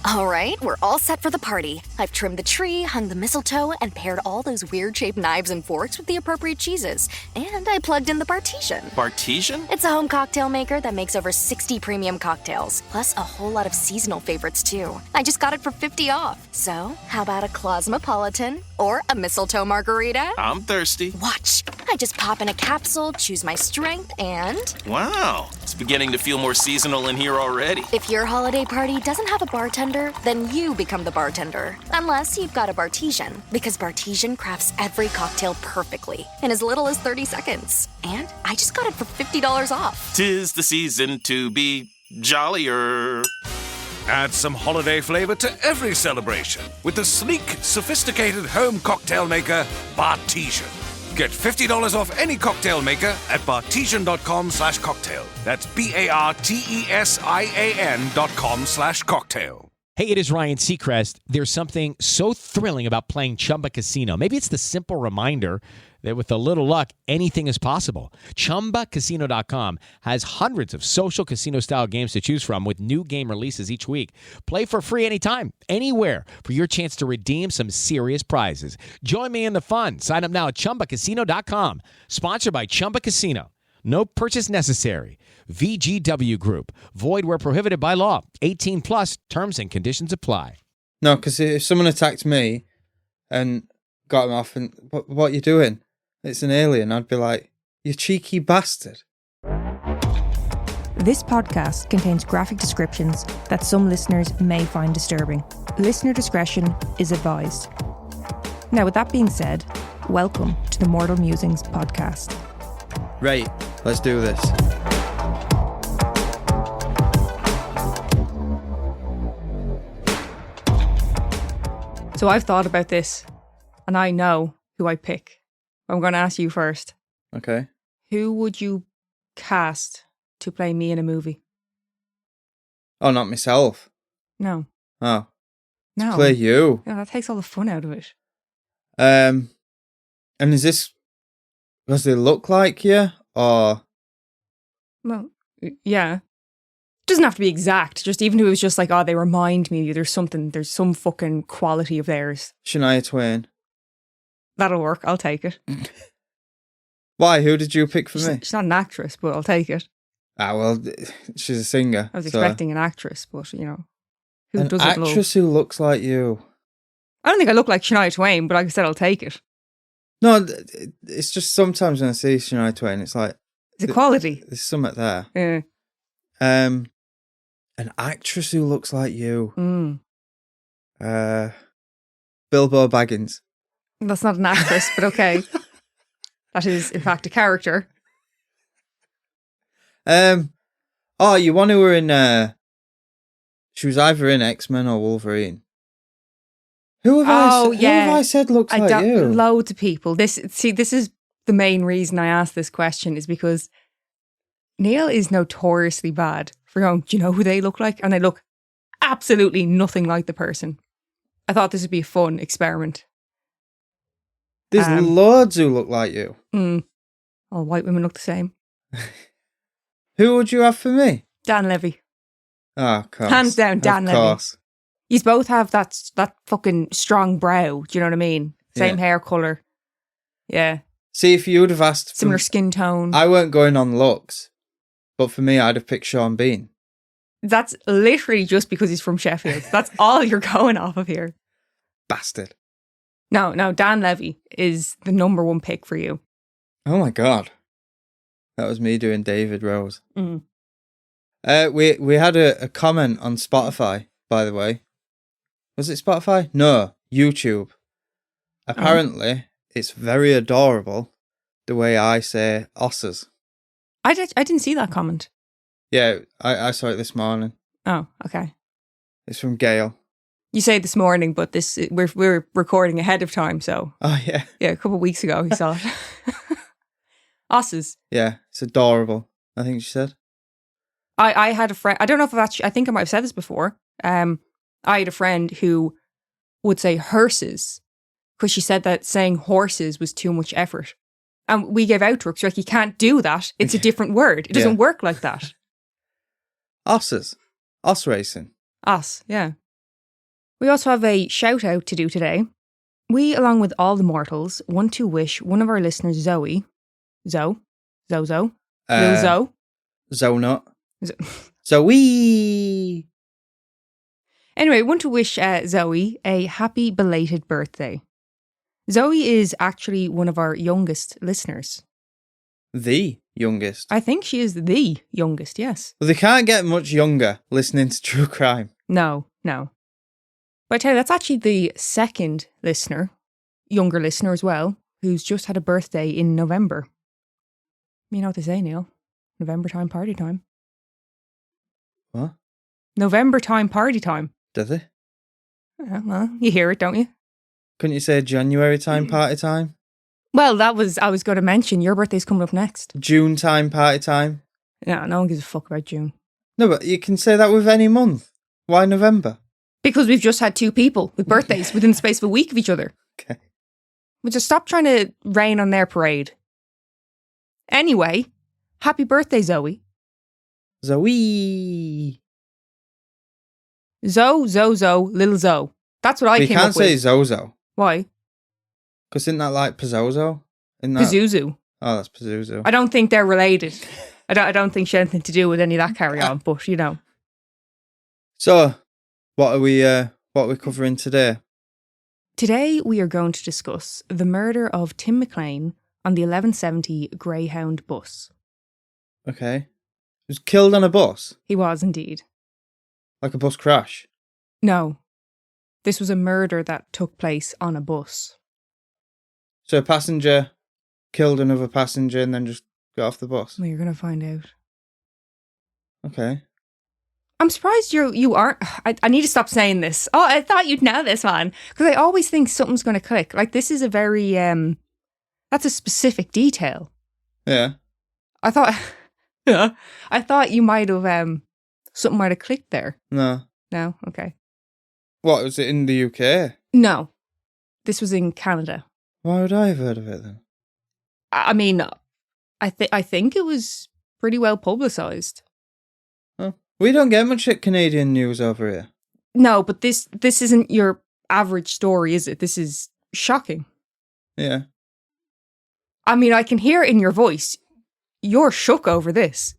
All right, we're all set for the party. I've trimmed the tree, hung the mistletoe, and paired all those weird-shaped knives and forks with the appropriate cheeses. And I plugged in the Bartesian. Bartesian? It's a home cocktail maker that makes over 60 premium cocktails, plus a whole lot of seasonal favorites, too. I just got it for $50 off. So, how about a Cosmopolitan or a mistletoe margarita? I'm thirsty. Watch. I just pop in a capsule, choose my strength, and... Wow, it's beginning to feel more seasonal in here already. If your holiday party doesn't have a bartender, then you become the bartender. Unless you've got a Bartesian, because Bartesian crafts every cocktail perfectly in as little as 30 seconds. And I just got it for $50 off. 'Tis the season to be jollier. Add some holiday flavor to every celebration with the sleek, sophisticated home cocktail maker, Bartesian. Get $50 off any cocktail maker at bartesian.com/cocktail. That's BARTESIAN.com/cocktail. Hey, it is Ryan Seacrest. There's something so thrilling about playing Chumba Casino. Maybe it's the simple reminder that with a little luck, anything is possible. ChumbaCasino.com has hundreds of social casino-style games to choose from with new game releases each week. Play for free anytime, anywhere for your chance to redeem some serious prizes. Join me in the fun. Sign up now at ChumbaCasino.com. Sponsored by Chumba Casino. No purchase necessary. VGW Group. Void where prohibited by law. 18 plus. Terms and conditions apply. No, because if someone attacked me and got him off and, what are you doing? It's an alien. I'd be like, you cheeky bastard. This podcast contains graphic descriptions that some listeners may find disturbing. Listener discretion is advised. Now, with that being said, welcome to the Mortal Musings podcast. Right, let's do this. So I've thought about this, and I know who I pick. I'm going to ask you first. Okay. Who would you cast to play me in a movie? Oh, not myself. No. Oh. No. Play you. Yeah, that takes all the fun out of it. And is this, does they look like you, or? Well, yeah. Doesn't have to be exact. Just even if it was just like, oh, they remind me, there's some fucking quality of theirs. Shania Twain. That'll work. I'll take it. Why? Who did you pick for me? She's not an actress, but I'll take it. Ah, well, she's a singer. I was expecting an actress, but who an doesn't actress who looks like you. I don't think I look like Shania Twain, but like I said, I'll take it. No, it's just sometimes when I see Shania Twain, it's like... It's a quality. There's something there. Yeah. An actress who looks like you. Mm. Bilbo Baggins. That's not an actress, but okay. That is, in fact, a character. Oh, you want who were in... she was either in X-Men or Wolverine. Who have I said looks like you? Loads of people. This is the main reason I asked this question, is because Neil is notoriously bad for going, do you know who they look like? And they look absolutely nothing like the person. I thought this would be a fun experiment. There's loads who look like you. All white women look the same. Who would you have for me? Dan Levy. Oh, of course. Hands down, Dan Levy. Of course. You both have that fucking strong brow. Do you know what I mean? Same hair colour. Yeah. See, if you would have asked... Similar skin tone. I weren't going on looks. But for me, I'd have picked Sean Bean. That's literally just because he's from Sheffield. That's all you're going off of here. Bastard. No, Dan Levy is the number one pick for you. Oh my God. That was me doing David Rose. Mm. We had a comment on Spotify, by the way. Was it Spotify? No, YouTube. Apparently, it's very adorable the way I say osses. I didn't see that comment. Yeah, I saw it this morning. Oh, okay. It's from Gail. You say this morning, but we're recording ahead of time, so. Oh, yeah. Yeah, a couple of weeks ago he saw it. Osses. Yeah, it's adorable, I think she said. I had a friend, I don't know if I think I might have said this before. I had a friend who would say hearses because she said that saying horses was too much effort. And we gave out to her, so like, you can't do that. It's a different word. It doesn't work like that. Osses. Oss racing. Os, yeah. We also have a shout out to do today. We, along with all the mortals, want to wish one of our listeners, Zoe, Little Zoe, Zonut. Zoe. Anyway, want to wish Zoe a happy belated birthday. Zoe is actually one of our youngest listeners. The youngest. I think she is the youngest, yes. Well, they can't get much younger listening to true crime. No. But I tell you, that's actually the second listener, younger listener as well, who's just had a birthday in November. You know what they say, Neil? November time, party time. What? November time, party time. Do they? Yeah, well, you hear it, don't you? Couldn't you say January time, party time? Well, I was going to mention your birthday's coming up next. June time, party time? Yeah, no one gives a fuck about June. No, but you can say that with any month. Why November? Because we've just had two people with birthdays within the space of a week of each other. Okay. We'll just stop trying to rain on their parade. Anyway, happy birthday, Zoe. Zoe. Little Zoe. That's what I You came can't up say with. Zozo. Why? Because isn't that like Pizzozo? Isn't that... Pazuzu. Oh, that's Pazuzu. I don't think they're related. I don't think she had anything to do with any of that carry on, but you know. So, what are we covering today? Today we are going to discuss the murder of Tim McLean on the 1170 Greyhound bus. Okay. He was killed on a bus? He was indeed. Like a bus crash? No. This was a murder that took place on a bus. So a passenger killed another passenger and then just got off the bus? Well, you're going to find out. Okay. I'm surprised you aren't... I need to stop saying this. Oh, I thought you'd know this one. Because I always think something's going to click. Like, this is a very... that's a specific detail. Yeah. I thought... Yeah. I thought you might have... something might have clicked there. No. No? Okay. What, was it in the UK? No. This was in Canada. Why would I have heard of it then? I mean, I think it was pretty well publicised. Oh. We don't get much Canadian news over here. No, but this isn't your average story, is it? This is shocking. Yeah. I mean, I can hear it in your voice. You're shook over this.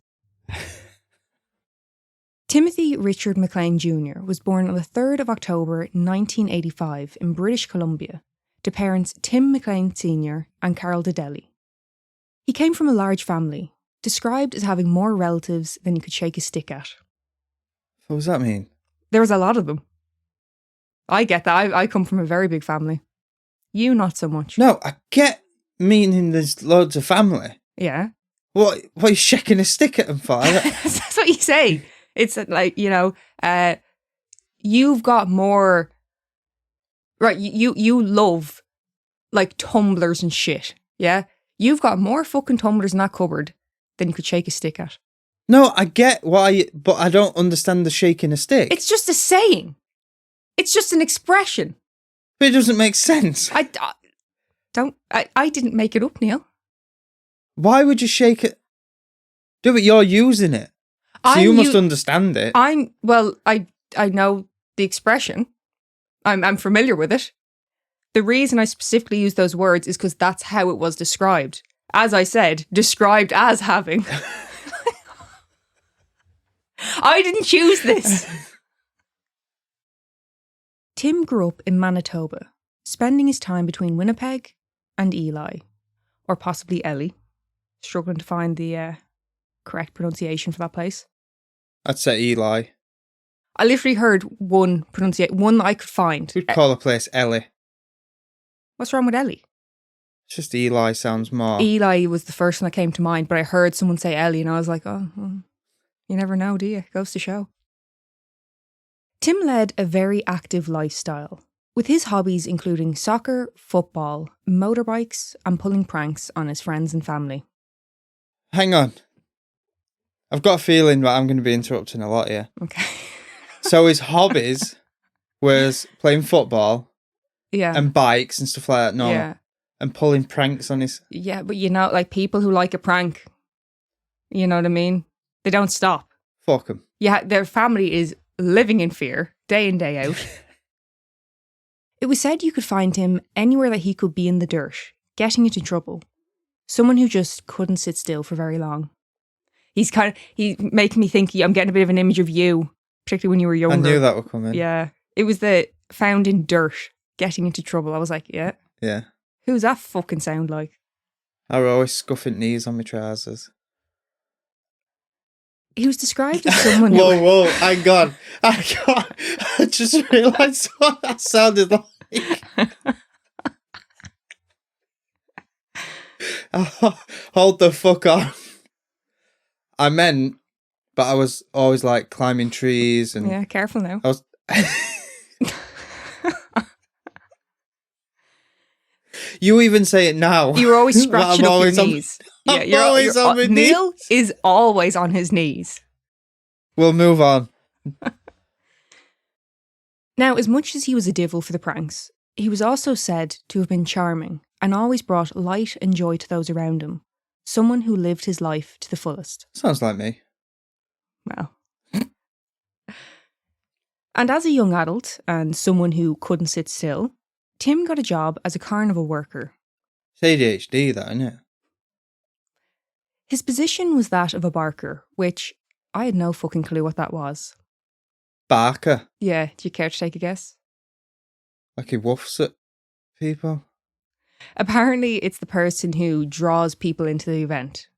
Timothy Richard McLean Jr. was born on the 3rd of October 1985 in British Columbia to parents Tim McLean Sr. and Carol Dedeli. He came from a large family, described as having more relatives than you could shake a stick at. What does that mean? There was a lot of them. I get that. I come from a very big family. You, not so much. No, I get meaning there's loads of family. Yeah. What are you shaking a stick at them for? That's what you say. It's like, you know, you've got more... Right, you love, like, tumblers and shit, yeah? You've got more fucking tumblers in that cupboard than you could shake a stick at. No, I get why, but I don't understand the shaking a stick. It's just a saying. It's just an expression. But it doesn't make sense. I didn't make it up, Neil. Why would you shake it? Do it, you're using it. So you must understand it. I know the expression. I'm familiar with it. The reason I specifically use those words is because that's how it was described. As I said, described as having. I didn't choose this. Tim grew up in Manitoba, spending his time between Winnipeg and Eli, or possibly Ellie. Struggling to find the correct pronunciation for that place. I'd say Eli. I literally heard one that I could find. You'd call a place Ellie. What's wrong with Ellie? It's just Eli sounds more... Eli was the first one that came to mind, but I heard someone say Ellie and I was like, oh, well, you never know, do you? Goes to show. Tim led a very active lifestyle, with his hobbies including soccer, football, motorbikes, and pulling pranks on his friends and family. Hang on. I've got a feeling that I'm going to be interrupting a lot here. Okay. So his hobbies was playing football and bikes and stuff like that, no? Yeah. And pulling pranks on his... Yeah, but you know, like people who like a prank, you know what I mean? They don't stop. Fuck them. Yeah, their family is living in fear, day in, day out. It was said you could find him anywhere that he could be in the dirt, getting into trouble. Someone who just couldn't sit still for very long. He's making me think, I'm getting a bit of an image of you, particularly when you were younger. I knew that would come in. Yeah. It was the found in dirt, getting into trouble. I was like, yeah. Yeah. Who's that fucking sound like? I was always scuffing knees on my trousers. He was described as someone who... Whoa, hang on. I just realised what that sounded like. Oh, hold the fuck on. I meant, but I was always like climbing trees and... Yeah, careful now. I was... You even say it now. You were always scratching up your on- knees. I'm always on my Neil knees. is always on his knees. We'll move on. Now, as much as he was a divil for the pranks, he was also said to have been charming and always brought light and joy to those around him. Someone who lived his life to the fullest. Sounds like me. Well. And as a young adult and someone who couldn't sit still, Tim got a job as a carnival worker. It's ADHD, that, isn't it? His position was that of a barker, which I had no fucking clue what that was. Barker. Yeah, do you care to take a guess? Like he woofs at people. Apparently, it's the person who draws people into the event.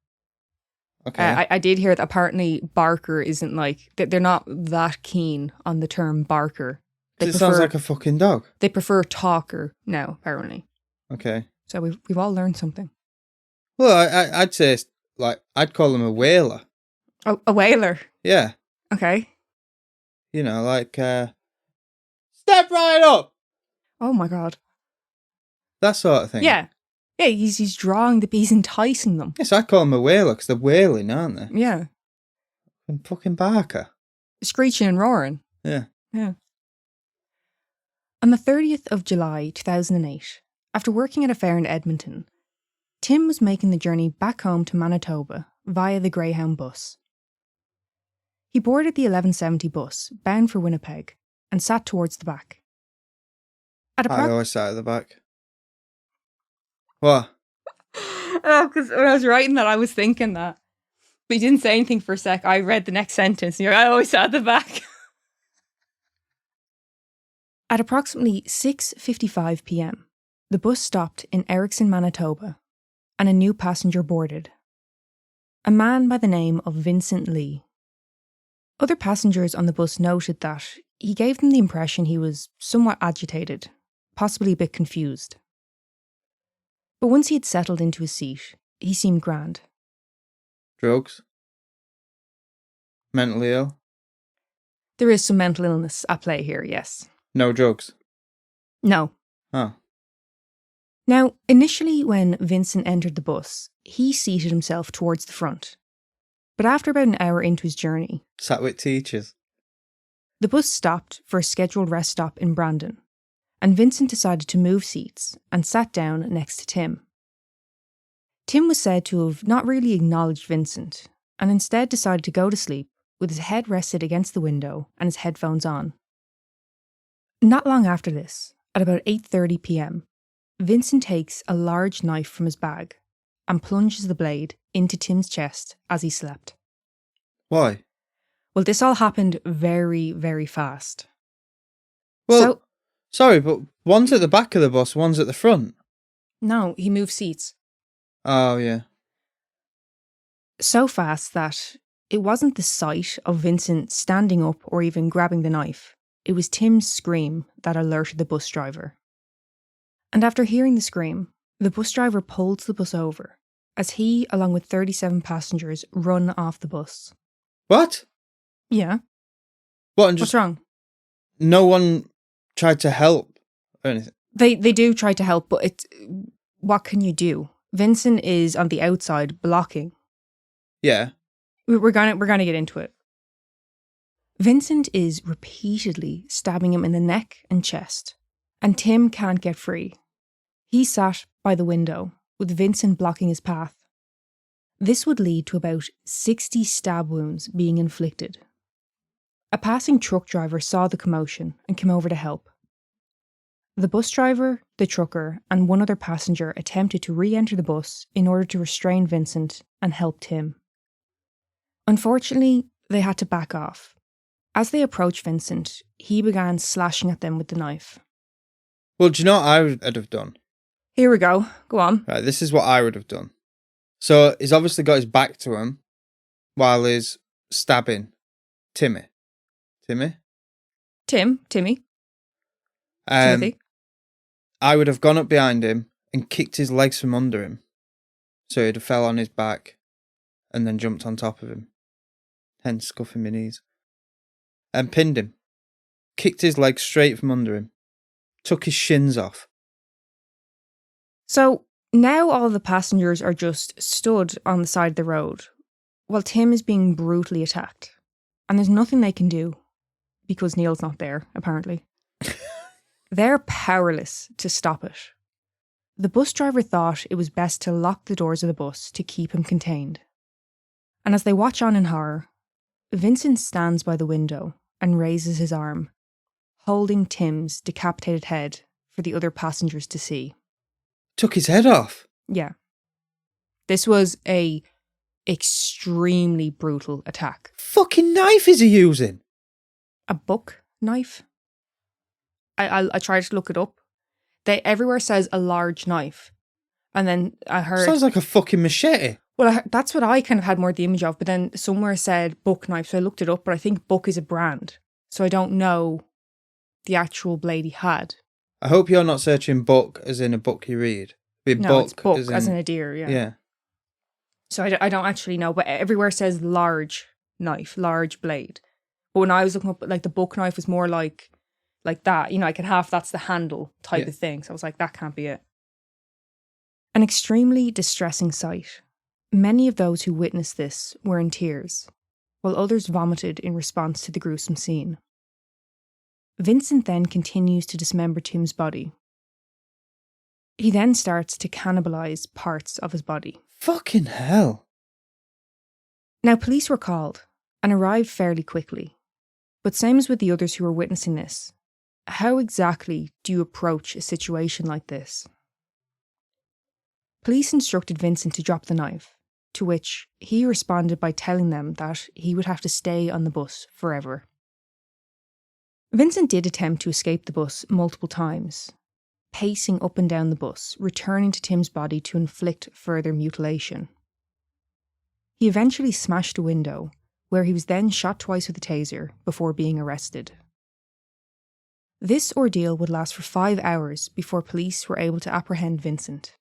Okay. I did hear that apparently barker isn't like... They're not that keen on the term barker. It sounds like a fucking dog. They prefer talker now, apparently. Okay. So we've all learned something. Well, I'd say, like, I'd call him a whaler. Oh, a whaler. Yeah. Okay. You know, like, step right up! Oh my God. That sort of thing. Yeah. Yeah, he's drawing he's enticing them. Yes, I call him a whaler because they're wailing, aren't they? Yeah. And fucking barker. Screeching and roaring. Yeah. Yeah. On the 30th of July 2008, after working at a fair in Edmonton, Tim was making the journey back home to Manitoba via the Greyhound Bus. He boarded the 1170 bus, bound for Winnipeg, and sat towards the back. I always sat at the back. What? Oh, because when I was writing that, I was thinking that. But you didn't say anything for a sec. I read the next sentence, and I always sat at the back. At approximately 6:55 p.m, the bus stopped in Erickson, Manitoba, and a new passenger boarded. A man by the name of Vincent Lee. Other passengers on the bus noted that he gave them the impression he was somewhat agitated, possibly a bit confused. But once he had settled into his seat, he seemed grand. Drugs? Mentally ill? There is some mental illness at play here, yes. No drugs? No. Oh. Now, initially when Vincent entered the bus, he seated himself towards the front. But after about an hour into his journey, Sat with teachers? the bus stopped for a scheduled rest stop in Brandon, and Vincent decided to move seats and sat down next to Tim. Tim was said to have not really acknowledged Vincent, and instead decided to go to sleep with his head rested against the window and his headphones on. Not long after this, at about 8:30 p.m, Vincent takes a large knife from his bag and plunges the blade into Tim's chest as he slept. Why? Well, this all happened very, very fast. Well, sorry, but one's at the back of the bus, one's at the front. No, he moved seats. Oh, yeah. So fast that it wasn't the sight of Vincent standing up or even grabbing the knife. It was Tim's scream that alerted the bus driver. And after hearing the scream, the bus driver pulled the bus over as he, along with 37 passengers, run off the bus. What? Yeah. What? And What's just wrong? no one tried to help or anything? They do try to help, but what can you do? Vincent is on the outside blocking. Yeah. We're gonna get into it. Vincent is repeatedly stabbing him in the neck and chest, and Tim can't get free. He sat by the window, with Vincent blocking his path. This would lead to about 60 stab wounds being inflicted. A passing truck driver saw the commotion and came over to help. The bus driver, the trucker, and one other passenger attempted to re-enter the bus in order to restrain Vincent and help Tim. Unfortunately, they had to back off. As they approached Vincent, he began slashing at them with the knife. Well, do you know what I would have done? Here we go. Go on. Right, this is what I would have done. So he's obviously got his back to him while he's stabbing Timmy. Timmy. Timothy. I would have gone up behind him and kicked his legs from under him. So he'd have fell on his back and then jumped on top of him. Hence scuffing my knees. And pinned him. Kicked his legs straight from under him. Took his shins off. So now all the passengers are just stood on the side of the road while Tim is being brutally attacked. And there's nothing they can do because Neil's not there, apparently. They're powerless to stop it. The bus driver thought it was best to lock the doors of the bus to keep him contained. And as they watch on in horror, Vincent stands by the window and raises his arm, holding Tim's decapitated head for the other passengers to see. Took his head off? Yeah. This was a extremely brutal attack. Fucking knife is he using? A buck knife? I tried to look it up. They everywhere says a large knife. And then I heard... Sounds like a fucking machete. Well, that's what I kind of had more the image of, but then somewhere said buck knife, so I looked it up, but I think buck is a brand. So I don't know the actual blade he had. I hope you're not searching book as in a book you read. It's book as in a deer, yeah. Yeah. So I don't actually know, but everywhere says large knife, large blade. But when I was looking up, like the buck knife was more like that, like in half that's the handle type of thing. So I was like, that can't be it. An extremely distressing sight. Many of those who witnessed this were in tears, while others vomited in response to the gruesome scene. Vincent then continues to dismember Tim's body. He then starts to cannibalize parts of his body. Fucking hell. Now, police were called and arrived fairly quickly. But same as with the others who were witnessing this, how exactly do you approach a situation like this? Police instructed Vincent to drop the knife, to which he responded by telling them that he would have to stay on the bus forever. Vincent did attempt to escape the bus multiple times, pacing up and down the bus, returning to Tim's body to inflict further mutilation. He eventually smashed a window, where he was then shot twice with a taser before being arrested. This ordeal would last for 5 hours before police were able to apprehend Vincent.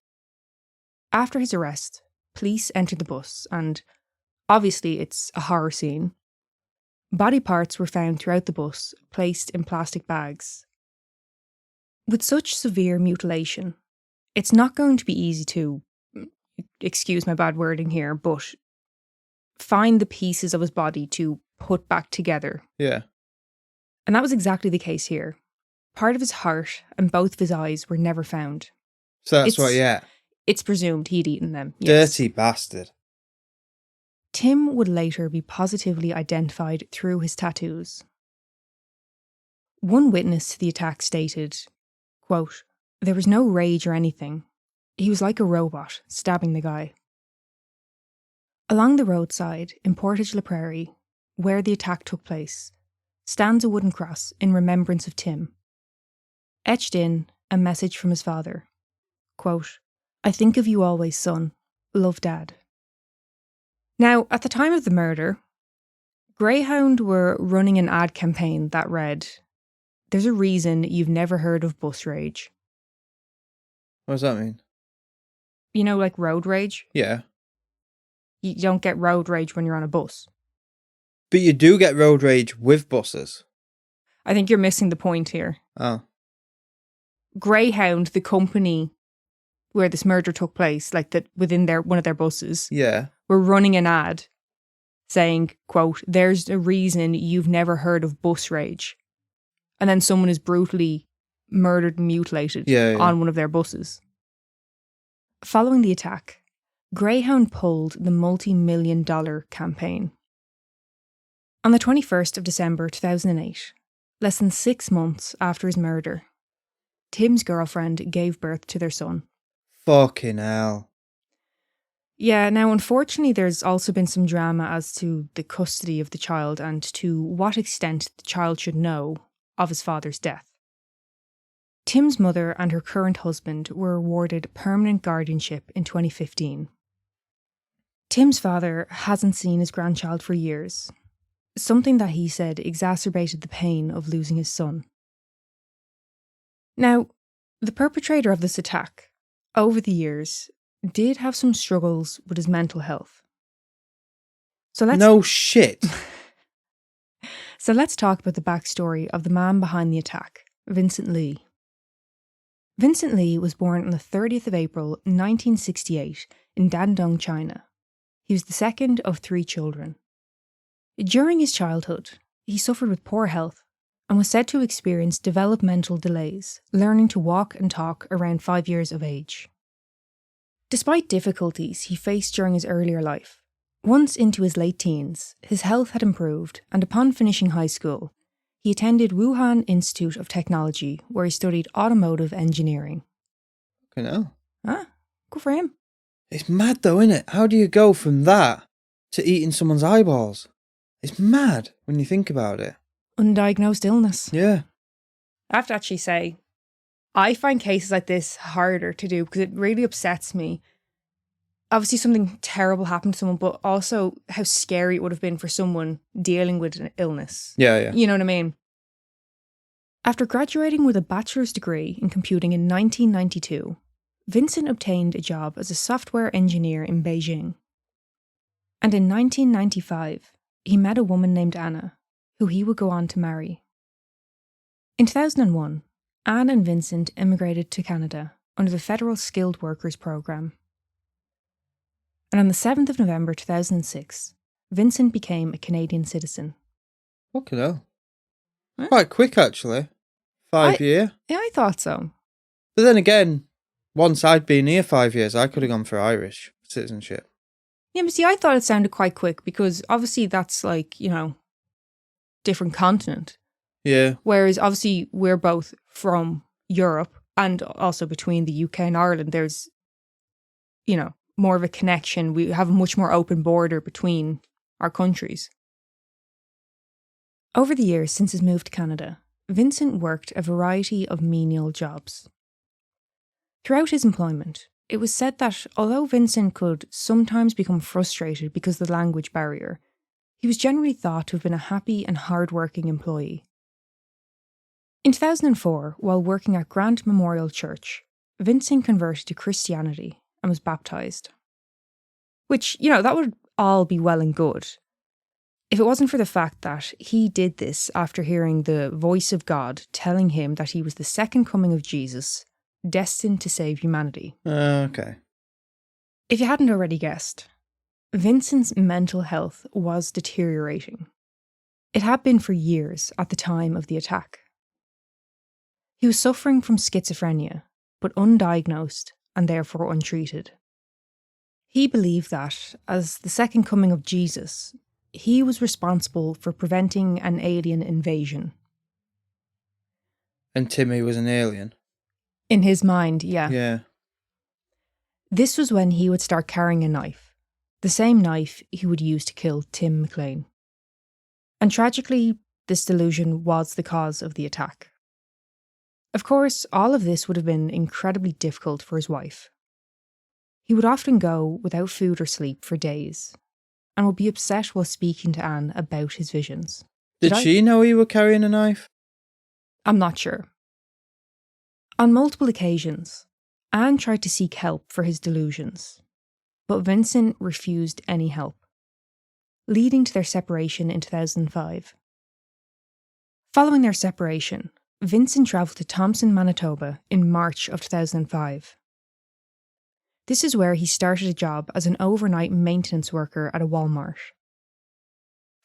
After his arrest, police entered the bus and, obviously it's a horror scene, body parts were found throughout the bus, placed in plastic bags. With such severe mutilation, it's not going to be easy to, excuse my bad wording here, but find the pieces of his body to put back together. Yeah. And that was exactly the case here. Part of his heart and both of his eyes were never found. So that's what, yeah. It's presumed he'd eaten them. Yes. Dirty bastard. Tim would later be positively identified through his tattoos. One witness to the attack stated, quote, "There was no rage or anything. He was like a robot, stabbing the guy." Along the roadside in Portage la Prairie, where the attack took place, stands a wooden cross in remembrance of Tim. Etched in, a message from his father. Quote, "I think of you always, son. Love, Dad." Now, at the time of the murder, Greyhound were running an ad campaign that read, "There's a reason you've never heard of bus rage." What does that mean? You know, like road rage? Yeah. You don't get road rage when you're on a bus. But you do get road rage with buses. I think you're missing the point here. Oh. Greyhound, the company where this murder took place, like that within one of their buses, Yeah. were running an ad saying, quote, "There's a reason you've never heard of bus rage." And then someone is brutally murdered and mutilated on one of their buses. Following the attack, Greyhound pulled the multi-million-dollar campaign. On the 21st of December 2008, less than 6 months after his murder, Tim's girlfriend gave birth to their son. Fucking hell. Yeah, now unfortunately there's also been some drama as to the custody of the child and to what extent the child should know of his father's death. Tim's mother and her current husband were awarded permanent guardianship in 2015. Tim's father hasn't seen his grandchild for years, something that he said exacerbated the pain of losing his son. Now, the perpetrator of this attack, over the years, did have some struggles with his mental health. No shit. So let's talk about the backstory of the man behind the attack, Vincent Lee. Vincent Lee was born on the 30th of April 1968 in Dandong, China. He was the second of 3 children. During his childhood, he suffered with poor health and was said to experience developmental delays, learning to walk and talk around 5 years of age. Despite difficulties he faced during his earlier life, once into his late teens, his health had improved, and upon finishing high school, he attended Wuhan Institute of Technology, where he studied automotive engineering. Fucking hell. Ah, good for him. It's mad though, innit? How do you go from that to eating someone's eyeballs? It's mad when you think about it. Undiagnosed illness. Yeah. I have to actually say, I find cases like this harder to do because it really upsets me. Obviously something terrible happened to someone, but also how scary it would have been for someone dealing with an illness. Yeah. You know what I mean? After graduating with a bachelor's degree in computing in 1992, Vincent obtained a job as a software engineer in Beijing. And in 1995, he met a woman named Anna, who he would go on to marry. In 2001, Anne and Vincent immigrated to Canada under the Federal Skilled Workers Programme. And on the 7th of November 2006, Vincent became a Canadian citizen. Fucking hell. Huh? Quite quick, actually. 5 year. Yeah, I thought so. But then again, once I'd been here 5 years, I could have gone for Irish citizenship. Yeah, but see, I thought it sounded quite quick because obviously that's like, you know, different continent. Yeah. Whereas obviously we're both from Europe and also between the UK and Ireland, there's, you know, more of a connection. We have a much more open border between our countries. Over the years since his move to Canada, Vincent worked a variety of menial jobs. Throughout his employment, it was said that although Vincent could sometimes become frustrated because of the language barrier, he was generally thought to have been a happy and hard-working employee. In 2004, while working at Grant Memorial Church, Vincent converted to Christianity and was baptised. Which, you know, that would all be well and good, if it wasn't for the fact that he did this after hearing the voice of God telling him that he was the second coming of Jesus, destined to save humanity. Okay. If you hadn't already guessed, Vincent's mental health was deteriorating. It had been for years at the time of the attack. He was suffering from schizophrenia, but undiagnosed and therefore untreated. He believed that, as the second coming of Jesus, he was responsible for preventing an alien invasion. And Timmy was an alien. In his mind, yeah. Yeah. This was when he would start carrying a knife, the same knife he would use to kill Tim McLean. And tragically, this delusion was the cause of the attack. Of course, all of this would have been incredibly difficult for his wife. He would often go without food or sleep for days, and would be upset while speaking to Anne about his visions. Did she know he was carrying a knife? I'm not sure. On multiple occasions, Anne tried to seek help for his delusions, but Vincent refused any help, leading to their separation in 2005. Following their separation, Vincent travelled to Thompson, Manitoba in March of 2005. This is where he started a job as an overnight maintenance worker at a Walmart.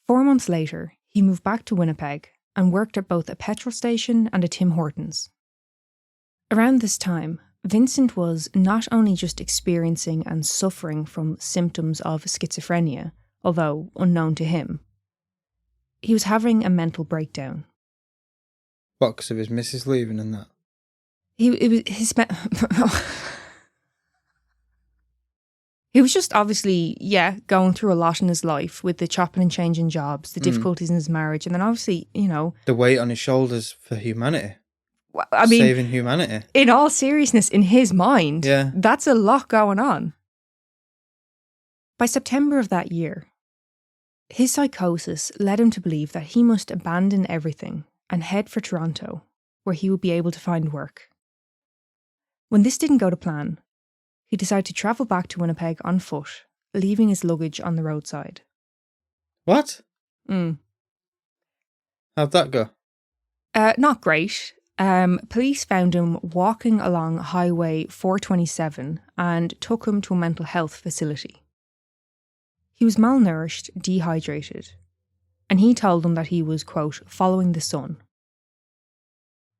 4 months later, he moved back to Winnipeg and worked at both a petrol station and a Tim Hortons. Around this time, Vincent was not only just experiencing and suffering from symptoms of schizophrenia, although unknown to him, he was having a mental breakdown. What, because of his missus leaving and that? He was just obviously, going through a lot in his life with the chopping and changing jobs, the difficulties in his marriage, and then obviously, The weight on his shoulders for humanity. I mean, saving humanity. In all seriousness, in his mind, that's a lot going on. By September of that year, his psychosis led him to believe that he must abandon everything and head for Toronto, where he would be able to find work. When this didn't go to plan, he decided to travel back to Winnipeg on foot, leaving his luggage on the roadside. What? How'd that go? Not great. Police found him walking along Highway 427 and took him to a mental health facility. He was malnourished, dehydrated, and he told them that he was, quote, following the sun.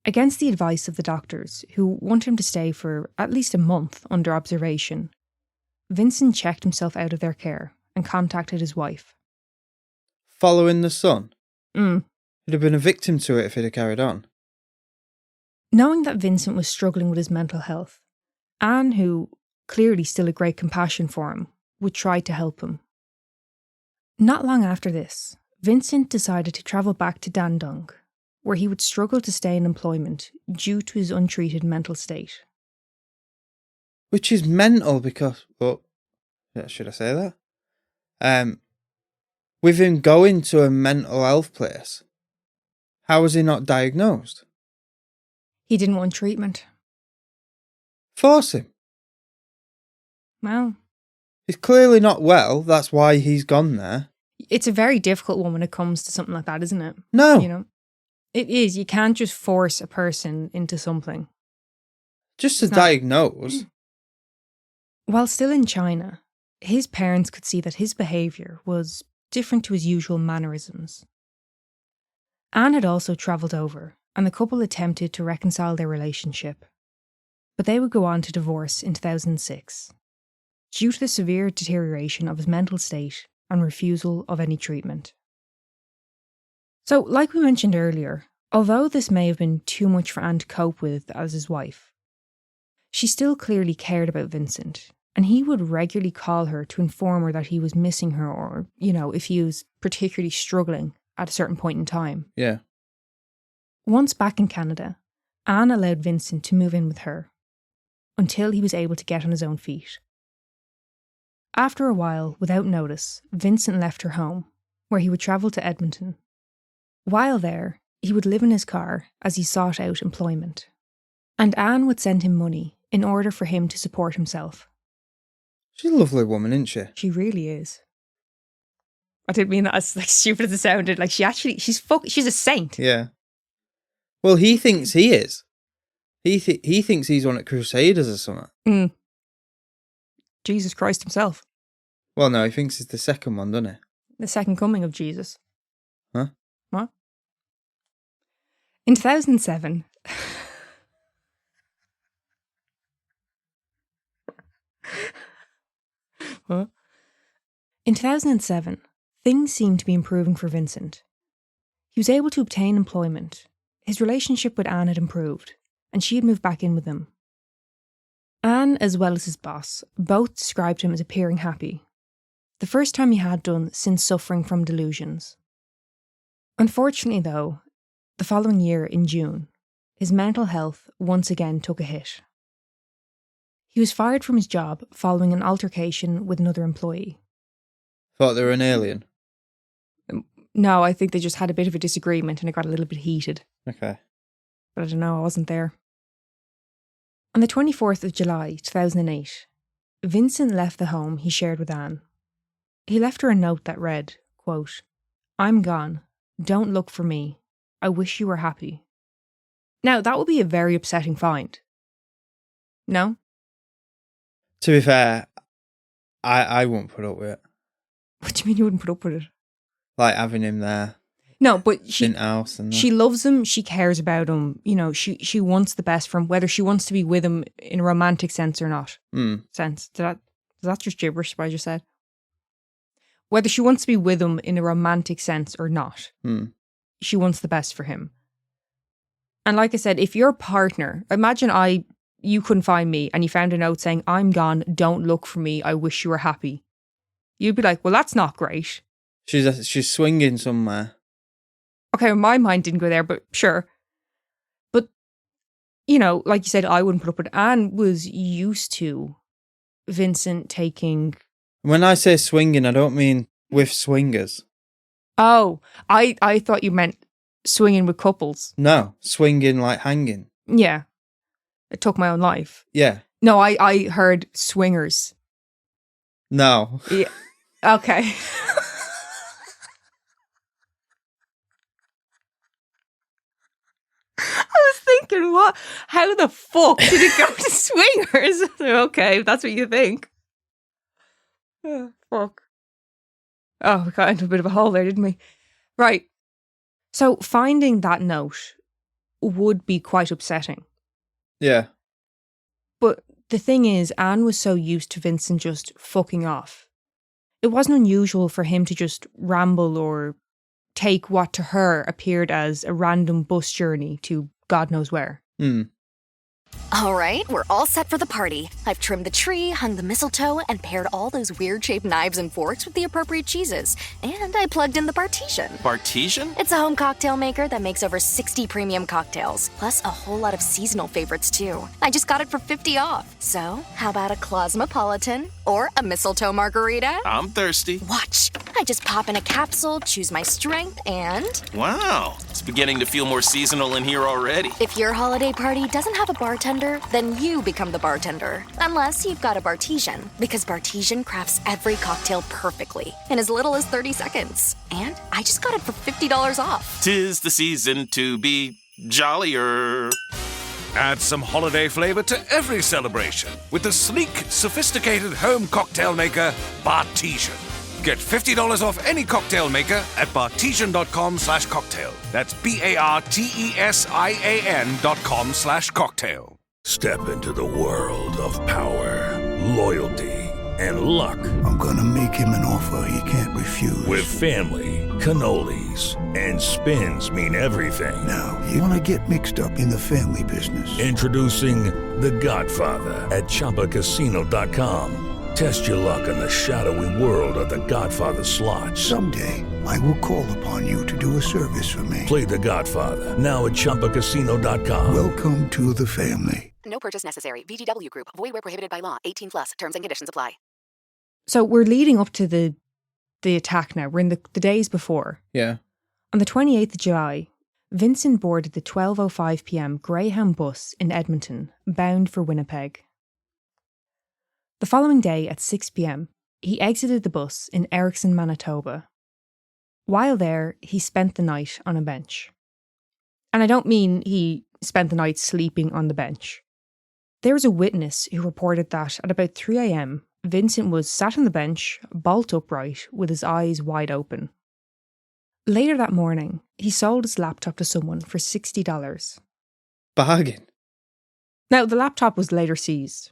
Against the advice of the doctors, who wanted him to stay for at least a month under observation, Vincent checked himself out of their care and contacted his wife. Following the sun? He'd have been a victim to it if he'd have carried on. Knowing that Vincent was struggling with his mental health, Anne, who clearly still had great compassion for him, would try to help him. Not long after this, Vincent decided to travel back to Dandong, where he would struggle to stay in employment due to his untreated mental state. Which is mental because, should I say that? With him going to a mental health place, how was he not diagnosed? He didn't want treatment. Force him. Well, he's clearly not well, that's why he's gone there. It's a very difficult one when it comes to something like that, isn't it? No. It is. You can't just force a person into something. Just to diagnose. While still in China, his parents could see that his behaviour was different to his usual mannerisms. Anne had also travelled over, and the couple attempted to reconcile their relationship. But they would go on to divorce in 2006, due to the severe deterioration of his mental state and refusal of any treatment. So, like we mentioned earlier, although this may have been too much for Anne to cope with as his wife, she still clearly cared about Vincent, and he would regularly call her to inform her that he was missing her or, if he was particularly struggling at a certain point in time. Yeah. Once back in Canada, Anne allowed Vincent to move in with her until he was able to get on his own feet. After a while, without notice, Vincent left her home, where he would travel to Edmonton. While there, he would live in his car as he sought out employment. And Anne would send him money in order for him to support himself. She's a lovely woman, isn't she? She really is. I didn't mean that as stupid as it sounded. She's a saint. Yeah. Well, he thinks he is. He thinks he's one of the Crusaders or something. Jesus Christ himself. Well, no, he thinks it's the second one, doesn't he? The second coming of Jesus. Huh? What? In 2007... What? In 2007, things seemed to be improving for Vincent. He was able to obtain employment. His relationship with Anne had improved, and she had moved back in with him. Anne, as well as his boss, both described him as appearing happy. The first time he had done since suffering from delusions. Unfortunately, though, the following year in June, his mental health once again took a hit. He was fired from his job following an altercation with another employee. Thought they were an alien? No, I think they just had a bit of a disagreement and it got a little bit heated. Okay. But I don't know, I wasn't there. On the 24th of July 2008, Vincent left the home he shared with Anne. He left her a note that read, quote, "I'm gone. Don't look for me. I wish you were happy." Now, that would be a very upsetting find. No? To be fair, I wouldn't put up with it. What do you mean you wouldn't put up with it? Like having him there. No, but she loves him. She cares about him. She wants the best for him, whether she wants to be with him in a romantic sense or not. Sense. Is that just gibberish what I just said? Whether she wants to be with him in a romantic sense or not. She wants the best for him. And like I said, if your partner, imagine you couldn't find me and you found a note saying, I'm gone, don't look for me, I wish you were happy. You'd be like, well, that's not great. She's swinging somewhere. Okay, my mind didn't go there, but sure. But, you know, like you said, I wouldn't put up with it. Anne was used to Vincent taking... When I say swinging, I don't mean with swingers. Oh, I thought you meant swinging with couples. No, swinging like hanging. Yeah. It took my own life. Yeah. No, I heard swingers. No. Yeah. Okay. I was thinking, what? How the fuck did it go to swingers? Okay, if that's what you think. Oh, fuck. Oh, we got into a bit of a hole there, didn't we? Right. So finding that note would be quite upsetting. Yeah. But the thing is, Anne was so used to Vincent just fucking off. It wasn't unusual for him to just ramble or take what to her appeared as a random bus journey to God knows where. All right, we're all set for the party. I've trimmed the tree, hung the mistletoe, and paired all those weird-shaped knives and forks with the appropriate cheeses. And I plugged in the Bartesian. Bartesian? It's a home cocktail maker that makes over 60 premium cocktails, plus a whole lot of seasonal favorites, too. I just got it for $50 off. So, how about a Cosmopolitan or a mistletoe margarita? I'm thirsty. Watch. I just pop in a capsule, choose my strength, and... Wow, it's beginning to feel more seasonal in here already. If your holiday party doesn't have a bartender, then you become the bartender. Unless you've got a Bartesian, because Bartesian crafts every cocktail perfectly in as little as 30 seconds. And I just got it for $50 off. 'Tis the season to be jollier. Add some holiday flavor to every celebration with the sleek, sophisticated home cocktail maker, Bartesian. Get $50 off any cocktail maker at bartesian.com/cocktail. That's BARTESIAN.com/cocktail. Step into the world of power, loyalty, and luck. I'm gonna make him an offer he can't refuse. With family, cannolis, and spins mean everything. Now, you wanna get mixed up in the family business. Introducing The Godfather at ChumbaCasino.com. Test your luck in the shadowy world of The Godfather slot. Someday, I will call upon you to do a service for me. Play The Godfather now at ChumbaCasino.com. Welcome to the family. No purchase necessary. VGW Group. Void where prohibited by law. 18 plus. Terms and conditions apply. So we're leading up to the attack now. We're in the days before. Yeah. On the 28th of July, Vincent boarded the 12:05 p.m. Greyhound Bus in Edmonton, bound for Winnipeg. The following day at 6 p.m, he exited the bus in Erickson, Manitoba. While there, he spent the night on a bench. And I don't mean he spent the night sleeping on the bench. There was a witness who reported that at about 3 a.m, Vincent was sat on the bench, bolt upright, with his eyes wide open. Later that morning, he sold his laptop to someone for $60. Bargain. Now, the laptop was later seized.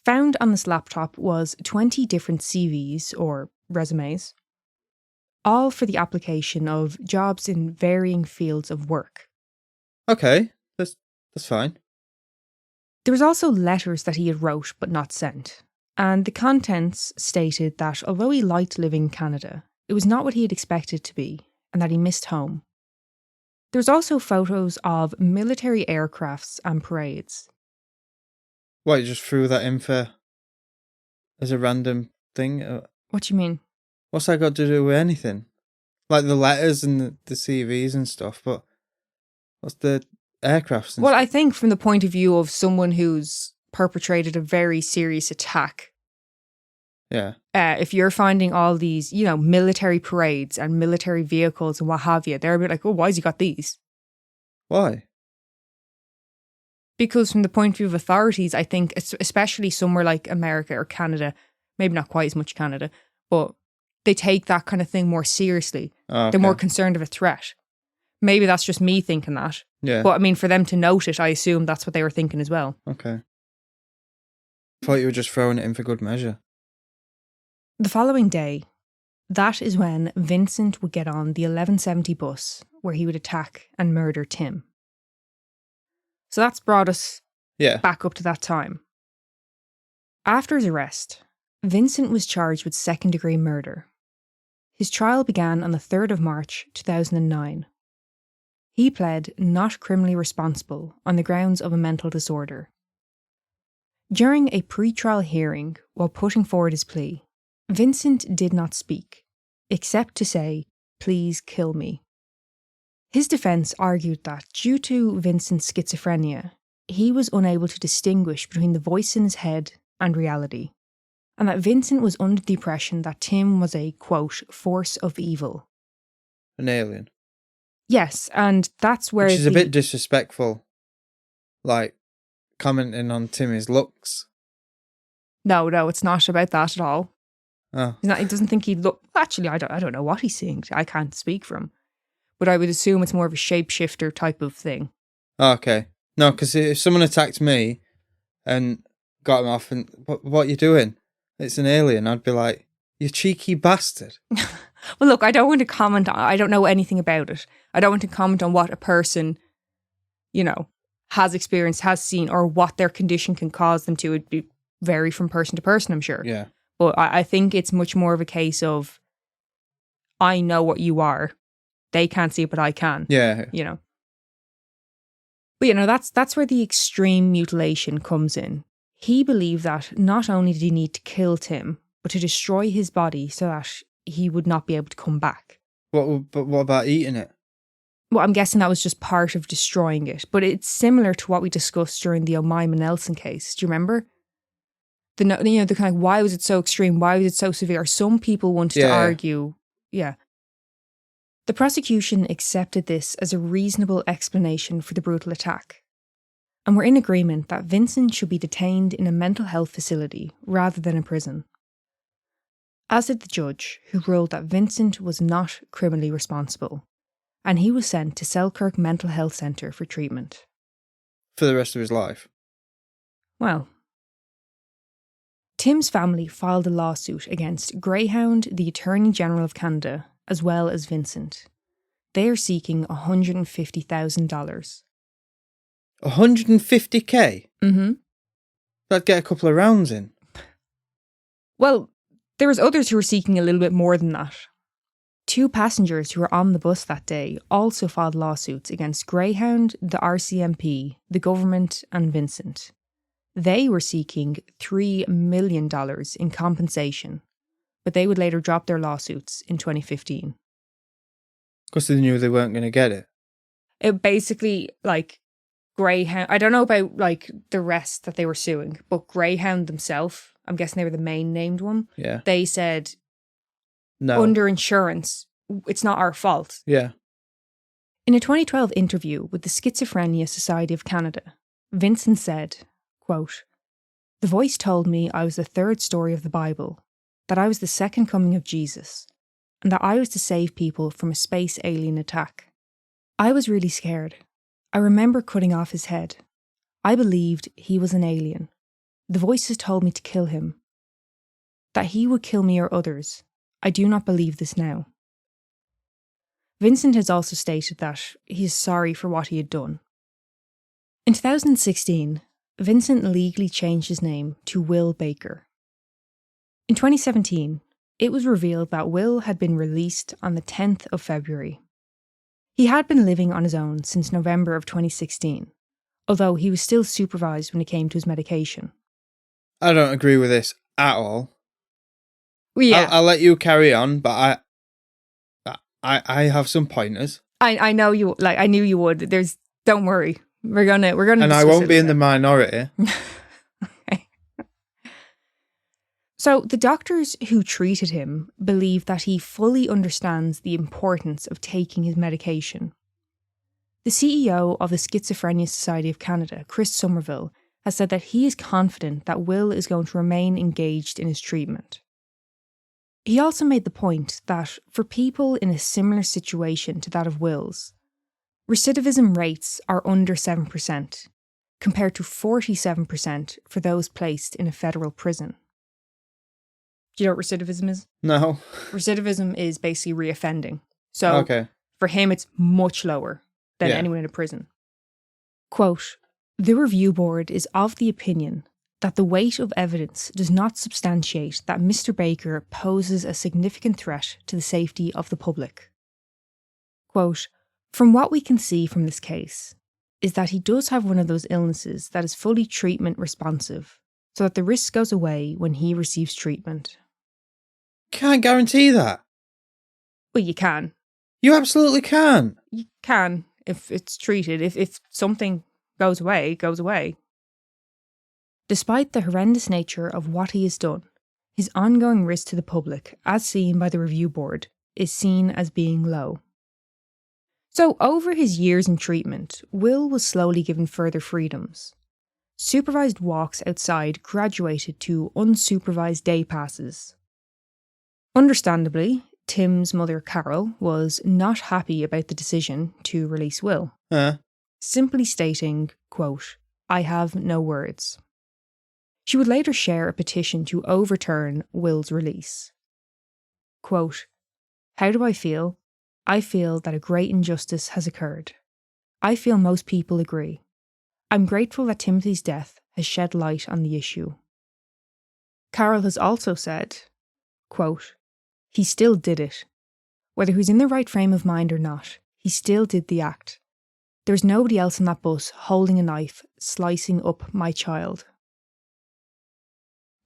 Found on this laptop was 20 different CVs, or resumes, all for the application of jobs in varying fields of work. Okay, that's fine. There was also letters that he had wrote but not sent, and the contents stated that although he liked living in Canada, it was not what he had expected to be, and that he missed home. There was also photos of military aircrafts and parades. What, you just threw that in for as a random thing? What do you mean? What's that got to do with anything? Like the letters and the CVs and stuff, but what's the aircrafts and Well, stuff? I think from the point of view of someone who's perpetrated a very serious attack, Yeah. if you're finding all these, military parades and military vehicles and what have you, they're a bit like, oh, why has he got these? Why? Because from the point of view of authorities, I think, especially somewhere like America or Canada, maybe not quite as much Canada, but they take that kind of thing more seriously. Oh, okay. They're more concerned of a threat. Maybe that's just me thinking that. Yeah. But I mean, for them to note it, I assume that's what they were thinking as well. Okay. Thought you were just throwing it in for good measure. The following day, that is when Vincent would get on the 1170 bus where he would attack and murder Tim. So that's brought us Yeah. back up to that time. After his arrest, Vincent was charged with second-degree murder. His trial began on the 3rd of March 2009. He pled not criminally responsible on the grounds of a mental disorder. During a pre-trial hearing, while putting forward his plea, Vincent did not speak, except to say, "Please kill me." His defence argued that due to Vincent's schizophrenia, he was unable to distinguish between the voice in his head and reality, and that Vincent was under the impression that Tim was a, quote, force of evil. An alien. Yes, and that's where Which is a bit disrespectful. Like, commenting on Timmy's looks. No, it's not about that at all. Oh. He doesn't think he'd look... Actually, I don't know what he's seeing. I can't speak for him. But I would assume it's more of a shapeshifter type of thing. Okay. No, because if someone attacked me and got him off and, what you doing? It's an alien. I'd be like, you cheeky bastard. Well, look, I don't want to comment on... I don't know anything about it. I don't want to comment on what a person, has experienced, has seen, or what their condition can cause them to. It'd vary from person to person, I'm sure. Yeah. But I think it's much more of a case of, I know what you are. They can't see it, but I can. Yeah. But, that's where the extreme mutilation comes in. He believed that not only did he need to kill Tim, but to destroy his body so that he would not be able to come back. But what about eating it? Well, I'm guessing that was just part of destroying it. But it's similar to what we discussed during the O'Mima Nelson case. Do you remember? The kind of, why was it so extreme? Why was it so severe? Some people wanted to argue. Yeah. The prosecution accepted this as a reasonable explanation for the brutal attack, and were in agreement that Vincent should be detained in a mental health facility rather than a prison. As did the judge, who ruled that Vincent was not criminally responsible, and he was sent to Selkirk Mental Health Centre for treatment. For the rest of his life? Well, Tim's family filed a lawsuit against Greyhound, the Attorney General of Canada, as well as Vincent. They are seeking $150,000. $150K? Mm-hmm. That'd get a couple of rounds in. Well, there was others who were seeking a little bit more than that. 2 passengers who were on the bus that day also filed lawsuits against Greyhound, the RCMP, the government, and Vincent. They were seeking $3 million in compensation, but they would later drop their lawsuits in 2015. Because they knew they weren't going to get it. It basically, Greyhound, I don't know about, the rest that they were suing, but Greyhound themselves, I'm guessing they were the main named one. Yeah. They said, no. Under insurance, it's not our fault. Yeah. In a 2012 interview with the Schizophrenia Society of Canada, Vincent said, quote, "The voice told me I was the third story of the Bible, that I was the second coming of Jesus, and that I was to save people from a space alien attack. I was really scared. I remember cutting off his head. I believed he was an alien. The voices told me to kill him. That he would kill me or others. I do not believe this now." Vincent has also stated that he is sorry for what he had done. In 2016, Vincent legally changed his name to Will Baker. In 2017, it was revealed that Will had been released on the 10th of February. He had been living on his own since November of 2016, although he was still supervised when it came to his medication. I don't agree with this at all. Well, yeah. I'll let you carry on, but I have some pointers. I know you, I knew you would. Don't worry. We're gonna and I won't be in the minority. Okay. So the doctors who treated him believe that he fully understands the importance of taking his medication. The CEO of the Schizophrenia Society of Canada, Chris Somerville, has said that he is confident that Will is going to remain engaged in his treatment. He also made the point that for people in a similar situation to that of Will's, recidivism rates are under 7%, compared to 47% for those placed in a federal prison. Do you know what recidivism is? No. Recidivism is basically reoffending. So okay. For him, it's much lower than anyone in a prison. Quote, The review board is of the opinion that the weight of evidence does not substantiate that Mr. Baker poses a significant threat to the safety of the public. Quote, "From what we can see from this case is that he does have one of those illnesses that is fully treatment responsive, so that the risk goes away when he receives treatment." Can't guarantee that. Well, you can. You absolutely can. You can if it's treated. If something goes away, it goes away. Despite the horrendous nature of what he has done, his ongoing risk to the public, as seen by the review board, is seen as being low. So, over his years in treatment, Will was slowly given further freedoms. Supervised walks outside graduated to unsupervised day passes. Understandably, Tim's mother, Carol, was not happy about the decision to release Will, simply stating, quote, "I have no words." She would later share a petition to overturn Will's release. Quote, "How do I feel? I feel that a great injustice has occurred. I feel most people agree. I'm grateful that Timothy's death has shed light on the issue." Carol has also said, quote, "He still did it. Whether he's in the right frame of mind or not, he still did the act. There's nobody else in that bus holding a knife, slicing up my child."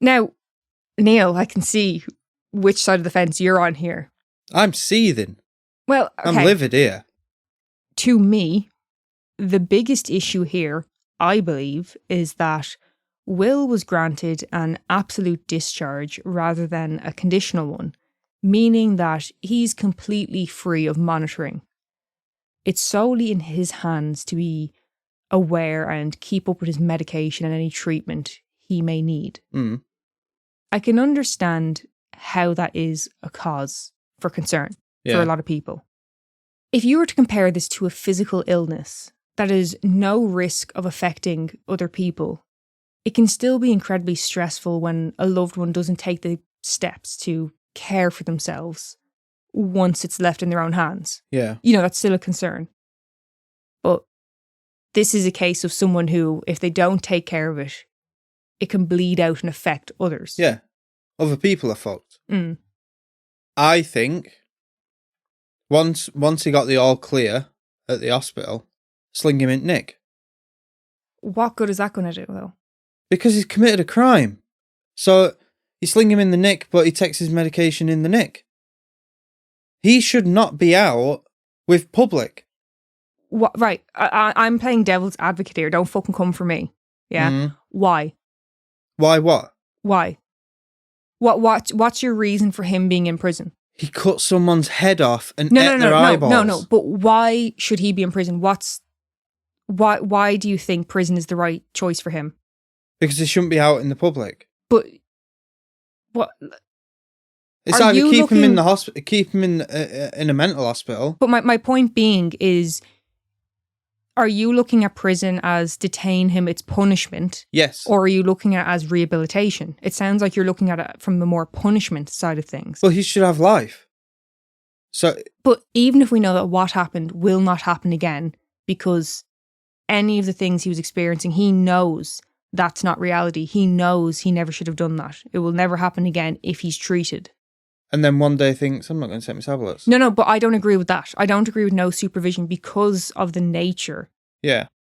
Now, Neil, I can see which side of the fence you're on here. I'm seething. Well, okay. I'm livid here. To me, the biggest issue here, I believe, is that Will was granted an absolute discharge rather than a conditional one, meaning that he's completely free of monitoring. It's solely in his hands to be aware and keep up with his medication and any treatment he may need. I can understand how that is a cause for concern for a lot of people. If you were to compare this to a physical illness that is no risk of affecting other people, it can still be incredibly stressful when a loved one doesn't take the steps to care for themselves once it's left in their own hands. Yeah. You know, that's still a concern. But this is a case of someone who, if they don't take care of it, it can bleed out and affect others. Yeah. Other people are fucked. I think once he got the all clear at the hospital, sling him in Nick. What good is that going to do, though? Because he's committed a crime. So you sling him in the nick, but he takes his medication in the nick. He should not be out with public. What? Right. I'm playing devil's advocate here. Don't fucking come for me. Yeah? Why? Why what? Why? What's your reason for him being in prison? He cut someone's head off and ate their eyeballs. No. But why should he be in prison? Why do you think prison is the right choice for him? Because he shouldn't be out in the public. But what? It's either keep him in the hospital, keep him in a mental hospital. But my point being is, are you looking at prison as detain him, it's punishment? Yes. Or are you looking at it as rehabilitation? It sounds like you're looking at it from the more punishment side of things. Well, he should have life. But even if we know that what happened will not happen again, because any of the things he was experiencing, he knows that's not reality. He knows he never should have done that. It will never happen again if he's treated. And then one day thinks, I'm not going to take my tablets. No, but I don't agree with that. I don't agree with no supervision because of the nature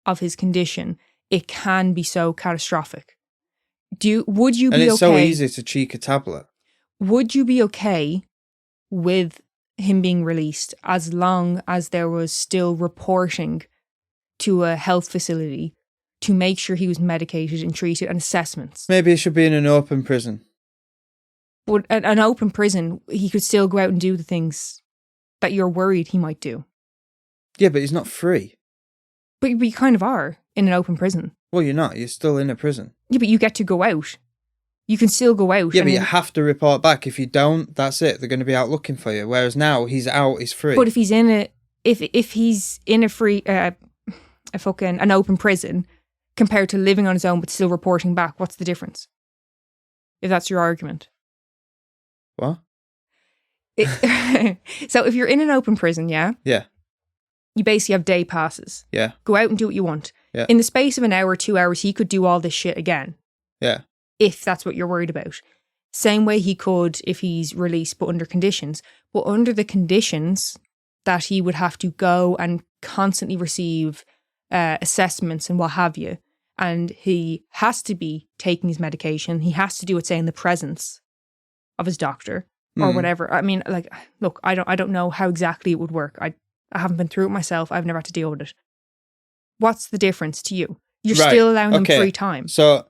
of his condition. It can be so catastrophic. Would you be okay? And it's so easy to cheek a tablet. Would you be okay with him being released as long as there was still reporting to a health facility to make sure he was medicated and treated and assessments? Maybe he should be in an open prison. But an open prison, he could still go out and do the things that you're worried he might do. Yeah, but he's not free. But you kind of are in an open prison. Well, you're not. You're still in a prison. Yeah, but you get to go out. You can still go out. Yeah, but you have to report back. If you don't, that's it. They're going to be out looking for you. Whereas now, he's out, he's free. But if he's in an open prison, compared to living on his own but still reporting back, what's the if that's your argument? What? So if you're in an open prison, yeah? Yeah. You basically have day passes. Yeah. Go out and do what you want. Yeah. In the space of an hour, 2 hours, he could do all this shit again. Yeah. If that's what you're worried about. Same way he could if he's released, but under conditions. But under the conditions that he would have to go and constantly receive assessments and what have you. And he has to be taking his medication. He has to do it, say, in the presence of his doctor or whatever. I mean, like, look, I don't know how exactly it would work. I haven't been through it myself. I've never had to deal with it. What's the difference to you? You're still allowing him free time. So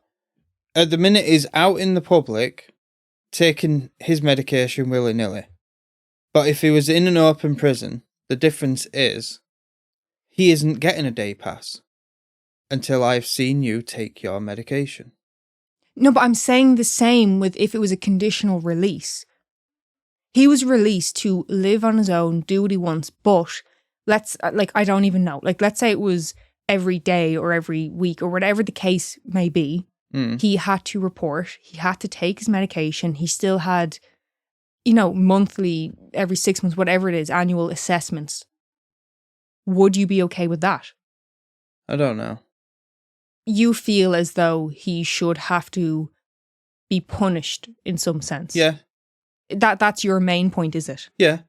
at the minute he's out in the public taking his medication willy-nilly. But if he was in an open prison, the difference is he isn't getting a day pass until I've seen you take your medication. No, but I'm saying the same with if it was a conditional release. He was released to live on his own, do what he wants, but I don't even know. Like, let's say it was every day or every week or whatever the case may be. He had to report. He had to take his medication. He still had, monthly, every 6 months, whatever it is, annual assessments. Would you be okay with that? I don't know. You feel as though he should have to be punished in some sense. Yeah. That's your main point, is it? Yeah.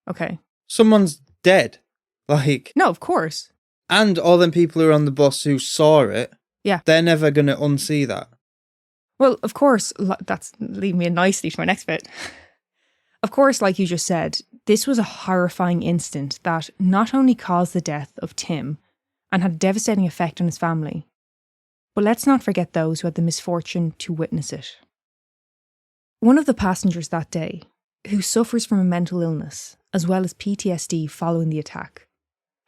Okay. Someone's dead. Like. No, of course. And all them people who are on the bus who saw it. Yeah. They're never going to unsee that. Well, of course, that's leading me nicely to my next bit. Of course, like you just said, this was a horrifying incident that not only caused the death of Tim and had a devastating effect on his family, but let's not forget those who had the misfortune to witness it. One of the passengers that day, who suffers from a mental illness as well as PTSD following the attack,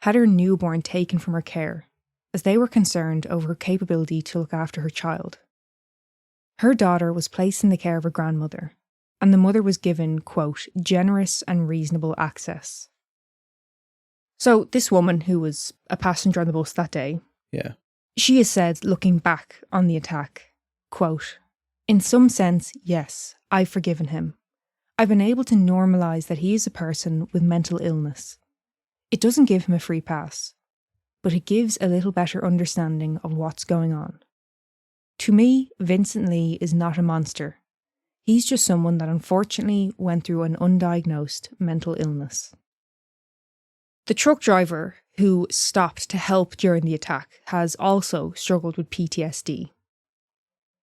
had her newborn taken from her care as they were concerned over her capability to look after her child. Her daughter was placed in the care of her grandmother, and the mother was given, quote, generous and reasonable access. So this woman, who was a passenger on the bus that day, she has said, looking back on the attack, quote, in some sense, yes, I've forgiven him. I've been able to normalise that he is a person with mental illness. It doesn't give him a free pass, but it gives a little better understanding of what's going on. To me, Vincent Lee is not a monster. He's just someone that unfortunately went through an undiagnosed mental illness. The truck driver who stopped to help during the attack has also struggled with PTSD.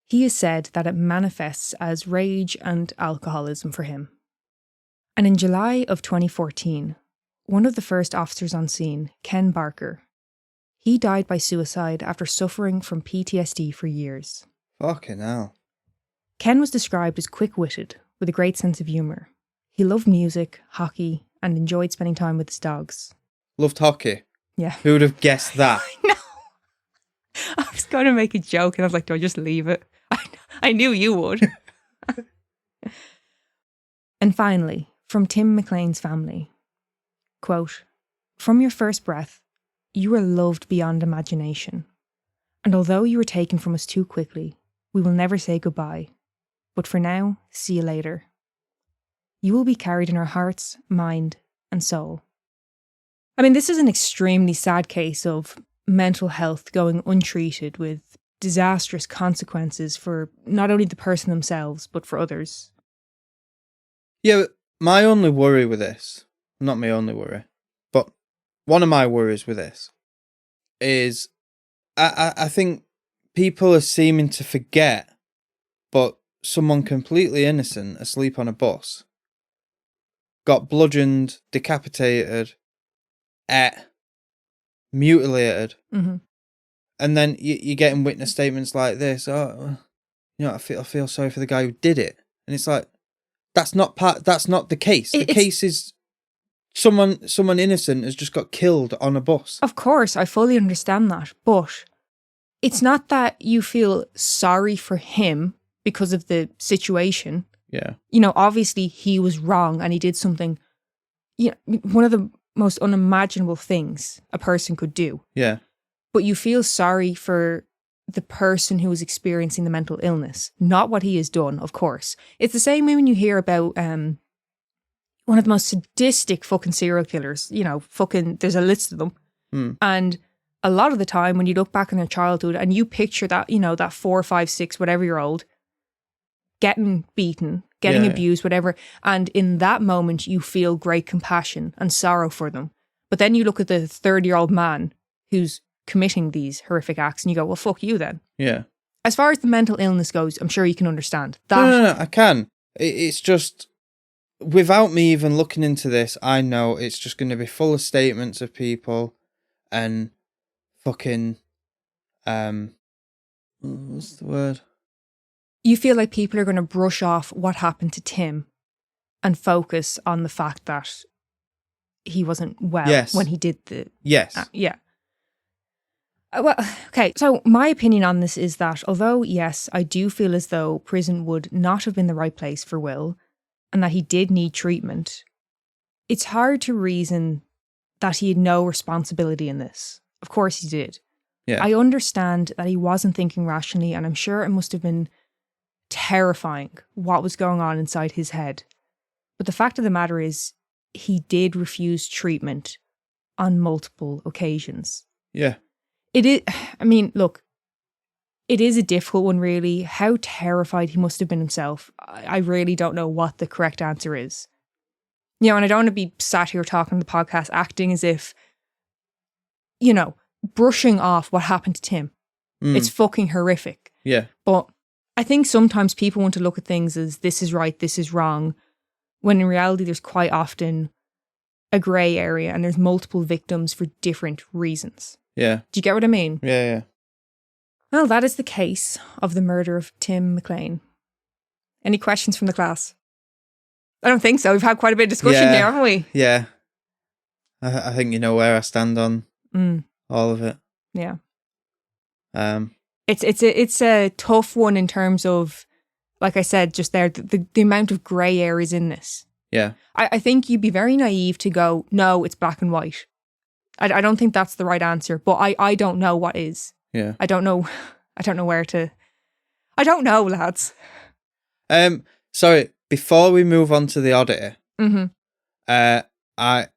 He has said that it manifests as rage and alcoholism for him. And in July of 2014, one of the first officers on scene, Ken Barker, he died by suicide after suffering from PTSD for years. Fucking hell. Ken was described as quick-witted, with a great sense of humour. He loved music, hockey, and enjoyed spending time with his dogs. Loved hockey? Yeah. Who would have guessed that? I know. I was going to make a joke and I was like, do I just leave it? I knew you would. And finally, from Tim McLean's family, quote, from your first breath, you were loved beyond imagination. And although you were taken from us too quickly, we will never say goodbye. But for now, see you later. You will be carried in our hearts, mind, and soul. I mean, this is an extremely sad case of mental health going untreated with disastrous consequences for not only the person themselves, but for others. Yeah, my only worry with this, not my only worry, but one of my worries with this is I think people are seeming to forget, but someone completely innocent asleep on a bus got bludgeoned, decapitated, mutilated, and then you're getting witness statements like this. Oh, I feel sorry for the guy who did it, and it's like that's not the case. The case is someone innocent has just got killed on a bus. Of course, I fully understand that, but it's not that you feel sorry for him because of the situation. Yeah. Obviously he was wrong and he did something, one of the most unimaginable things a person could do. Yeah. But you feel sorry for the person who is experiencing the mental illness, not what he has done, of course. It's the same way when you hear about one of the most sadistic fucking serial killers, there's a list of them. And a lot of the time when you look back on their childhood and you picture that, you know, that 4, 5, 6, whatever year old getting beaten, getting abused, whatever. And in that moment, you feel great compassion and sorrow for them. But then you look at the 30-year-old man who's committing these horrific acts and you go, well, fuck you then. Yeah. As far as the mental illness goes, I'm sure you can understand that. No, I can. It's just, without me even looking into this, I know it's just going to be full of statements of people and fucking, what's the word? You feel like people are going to brush off what happened to Tim and focus on the fact that he wasn't well when he did the... Yes. Yeah. Well, okay, so my opinion on this is that although, yes, I do feel as though prison would not have been the right place for Will and that he did need treatment, it's hard to reason that he had no responsibility in this. Of course he did. Yeah. I understand that he wasn't thinking rationally, and I'm sure it must have been terrifying what was going on inside his head. But the fact of the matter is, he did refuse treatment on multiple occasions. Yeah. It is, I mean, look, it is a difficult one, really. How terrified he must have been himself. I really don't know what the correct answer is. You know, and I don't want to be sat here talking on the podcast acting as if, you know, brushing off what happened to Tim. It's fucking horrific. Yeah. But I think sometimes people want to look at things as this is right, this is wrong, when in reality there's quite often a grey area and there's multiple victims for different reasons. Yeah. Do you get what I mean? Yeah. Well, that is the case of the murder of Tim McLean. Any questions from the class? I don't think so. We've had quite a bit of discussion here, haven't we? Yeah. I think you know where I stand on all of it. Yeah. It's a tough one in terms of, like I said just there, the amount of grey areas in this. Yeah. I think you'd be very naive to go, no, it's black and white. I don't think that's the right answer, but I don't know what is. Yeah. I don't know where to... I don't know, lads. Sorry, before we move on to the oddity, I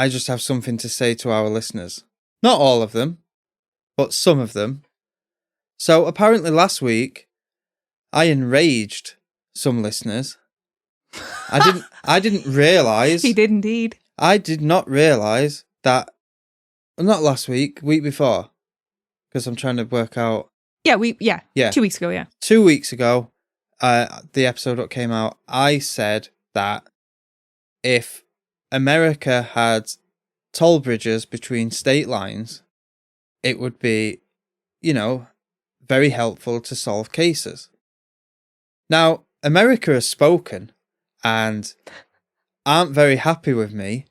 just have something to say to our listeners. Not all of them, but some of them. So apparently last week, I enraged some listeners. I didn't realise. He did indeed. I did not realise that, not last week before, because I'm trying to work out. Yeah, 2 weeks ago, yeah. 2 weeks ago, the episode that came out, I said that if America had toll bridges between state lines, it would be, you know, very helpful to solve cases. Now, America has spoken and aren't very happy with me.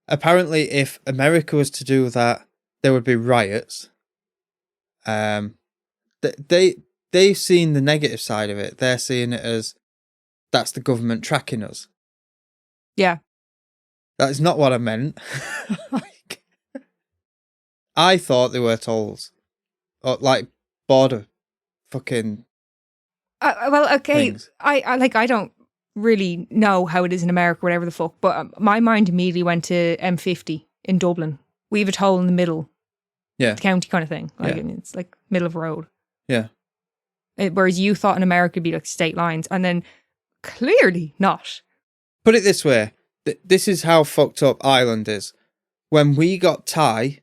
Apparently, if America was to do that, there would be riots. They've seen the negative side of it. They're seeing it as that's the government tracking us. Yeah. That is not what I meant. I thought they were tolls. Or like border fucking well, okay. things. I don't really know how it is in America, whatever the fuck, but my mind immediately went to M50 in Dublin. We have a toll in the middle. Yeah. The county kind of thing. Like, it's like middle of a road. Yeah. Whereas you thought in America it'd be like state lines, and then clearly not. Put it this way. This is how fucked up Ireland is. When we got Thai,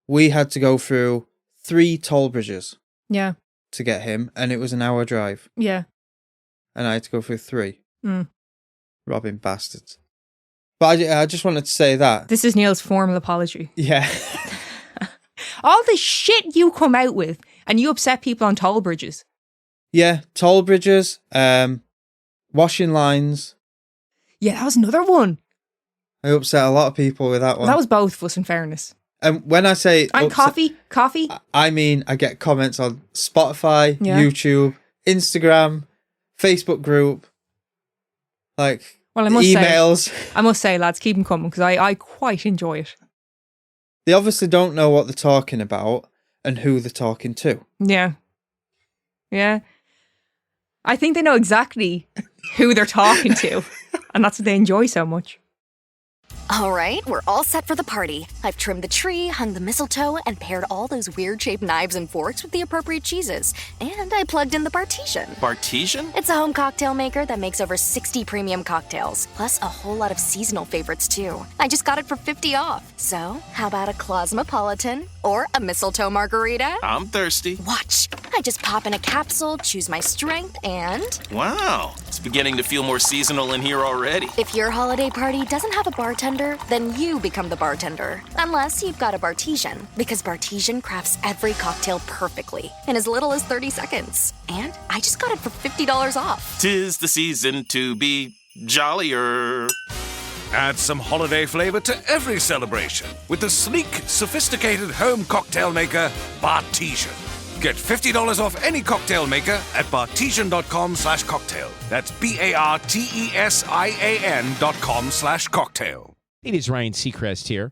we had to go through 3 toll bridges. Yeah. To get him, and it was an hour drive. Yeah. And I had to go through 3. Robbing bastards. But I just wanted to say that. This is Neil's formal apology. Yeah. All the shit you come out with, and you upset people on toll bridges. Yeah, toll bridges, washing lines. Yeah, that was another one. I upset a lot of people with that one. That was both of us, in fairness. And when I say... And coffee. I mean, I get comments on Spotify, YouTube, Instagram, Facebook group, like emails. I must say, lads, keep them coming, because I quite enjoy it. They obviously don't know what they're talking about and who they're talking to. Yeah. Yeah. I think they know exactly who they're talking to, and that's what they enjoy so much. All right, we're all set for the party. I've trimmed the tree, hung the mistletoe, and paired all those weird-shaped knives and forks with the appropriate cheeses. And I plugged in the Bartesian. Bartesian? It's a home cocktail maker that makes over 60 premium cocktails, plus a whole lot of seasonal favorites, too. I just got it for $50 off. So, how about a Cosmopolitan or a mistletoe margarita? I'm thirsty. Watch. I just pop in a capsule, choose my strength, and... Wow. It's beginning to feel more seasonal in here already. If your holiday party doesn't have a bartender, then you become the bartender. Unless you've got a Bartesian, because Bartesian crafts every cocktail perfectly in as little as 30 seconds. And I just got it for $50 off. 'Tis the season to be jollier. Add some holiday flavor to every celebration with the sleek, sophisticated home cocktail maker, Bartesian. Get $50 off any cocktail maker at bartesian.com/cocktail. That's BARTESIAN.com/cocktail. It is Ryan Seacrest here.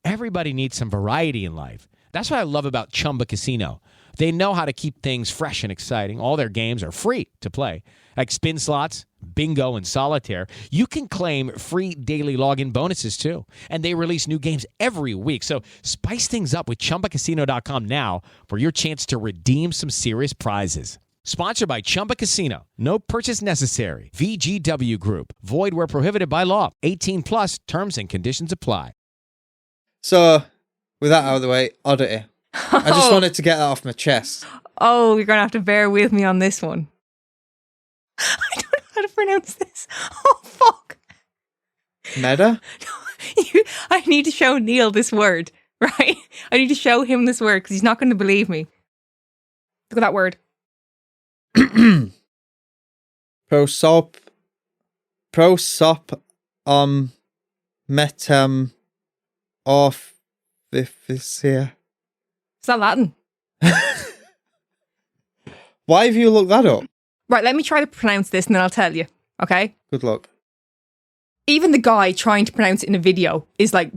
Everybody needs some variety in life. That's what I love about Chumba Casino. They know how to keep things fresh and exciting. All their games are free to play, like spin slots, bingo, and solitaire. You can claim free daily login bonuses, too. And they release new games every week. So spice things up with ChumbaCasino.com now for your chance to redeem some serious prizes. Sponsored by Chumba Casino. No purchase necessary. VGW Group. Void where prohibited by law. 18 plus terms and conditions apply. So, with that out of the way, Oddity. I just wanted to get that off my chest. Oh, you're going to have to bear with me on this one. I don't know how to pronounce this. Oh, fuck. Meta? I need to show Neil this word, right? I need to show him this word because he's not going to believe me. Look at that word. Prosopometamorphopsia. Is that Latin? Why have you looked that up? Right, let me try to pronounce this and then I'll tell you, okay? Good luck. Even the guy trying to pronounce it in a video is like,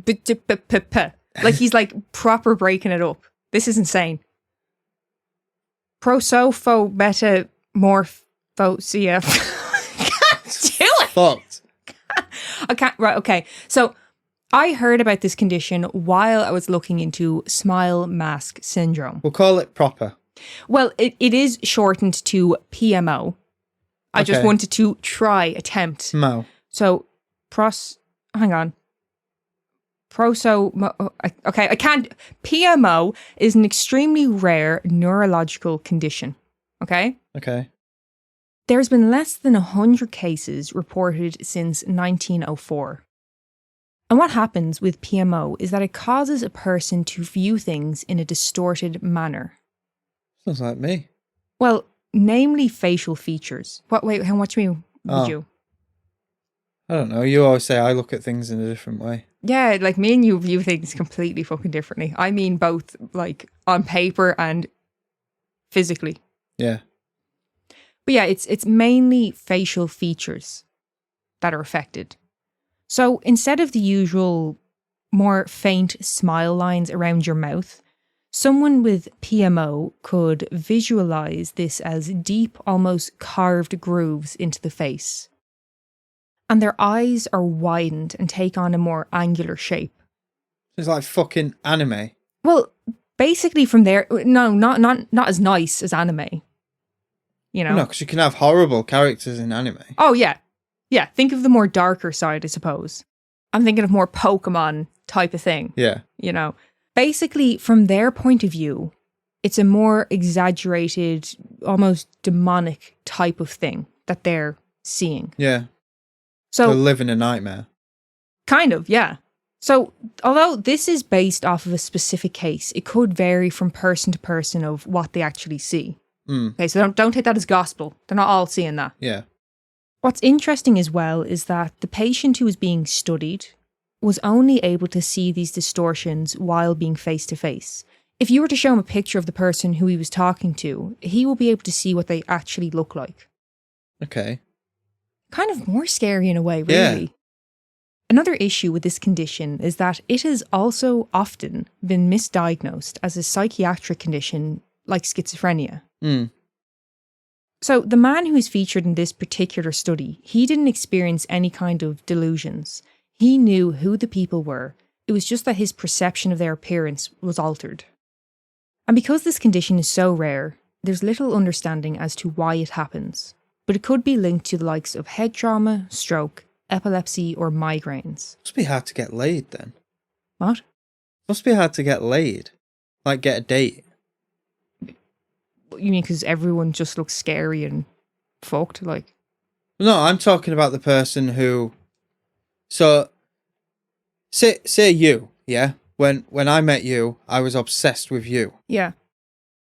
like he's like proper breaking it up. This is insane. Prosopometamorphopsia. Can't do it. Fucked. I can't. Right. Okay. So I heard about this condition while I was looking into smile mask syndrome. We'll call it proper. Well, it is shortened to PMO. I just Okay. wanted to attempt. Mo. So, hang on. Okay, I can't. PMO is an extremely rare neurological condition. Okay? Okay. There's been less than 100 cases reported since 1904. And what happens with PMO is that it causes a person to view things in a distorted manner. Sounds like me. Well, namely facial features. What do you mean? Would you? I don't know. You always say I look at things in a different way. Yeah, like me and you view things completely fucking differently. I mean both like on paper and physically. Yeah. But yeah, it's mainly facial features that are affected. So instead of the usual more faint smile lines around your mouth, someone with PMO could visualize this as deep, almost carved grooves into the face. And their eyes are widened and take on a more angular shape. It's like fucking anime. Well, basically from there, no, not as nice as anime. You know? No, because you can have horrible characters in anime. Oh, yeah. Yeah, think of the more darker side, I suppose. I'm thinking of more Pokemon type of thing. Yeah. You know? Basically, from their point of view, it's a more exaggerated, almost demonic type of thing that they're seeing. Yeah. So They're living a nightmare. Kind of, yeah. So, although this is based off of a specific case, it could vary from person to person of what they actually see. Okay, so don't take that as gospel. They're not all seeing that. Yeah. What's interesting as well is that the patient who was being studied was only able to see these distortions while being face to face. If you were to show him a picture of the person who he was talking to, he will be able to see what they actually look like. Okay. Kind of more scary in a way, really. Yeah. Another issue with this condition is that it has also often been misdiagnosed as a psychiatric condition like schizophrenia. So the man who is featured in this particular study, he didn't experience any kind of delusions. He knew who the people were. It was just that his perception of their appearance was altered. And because this condition is so rare, there's little understanding as to why it happens. But it could be linked to the likes of head trauma, stroke, epilepsy, or migraines. Must be hard to get laid then. What? Must be hard to get laid. Like get a date. You mean because everyone just looks scary and fucked? Like, No, I'm talking about the person who... So, say you, yeah? When I met you, I was obsessed with you. yeah.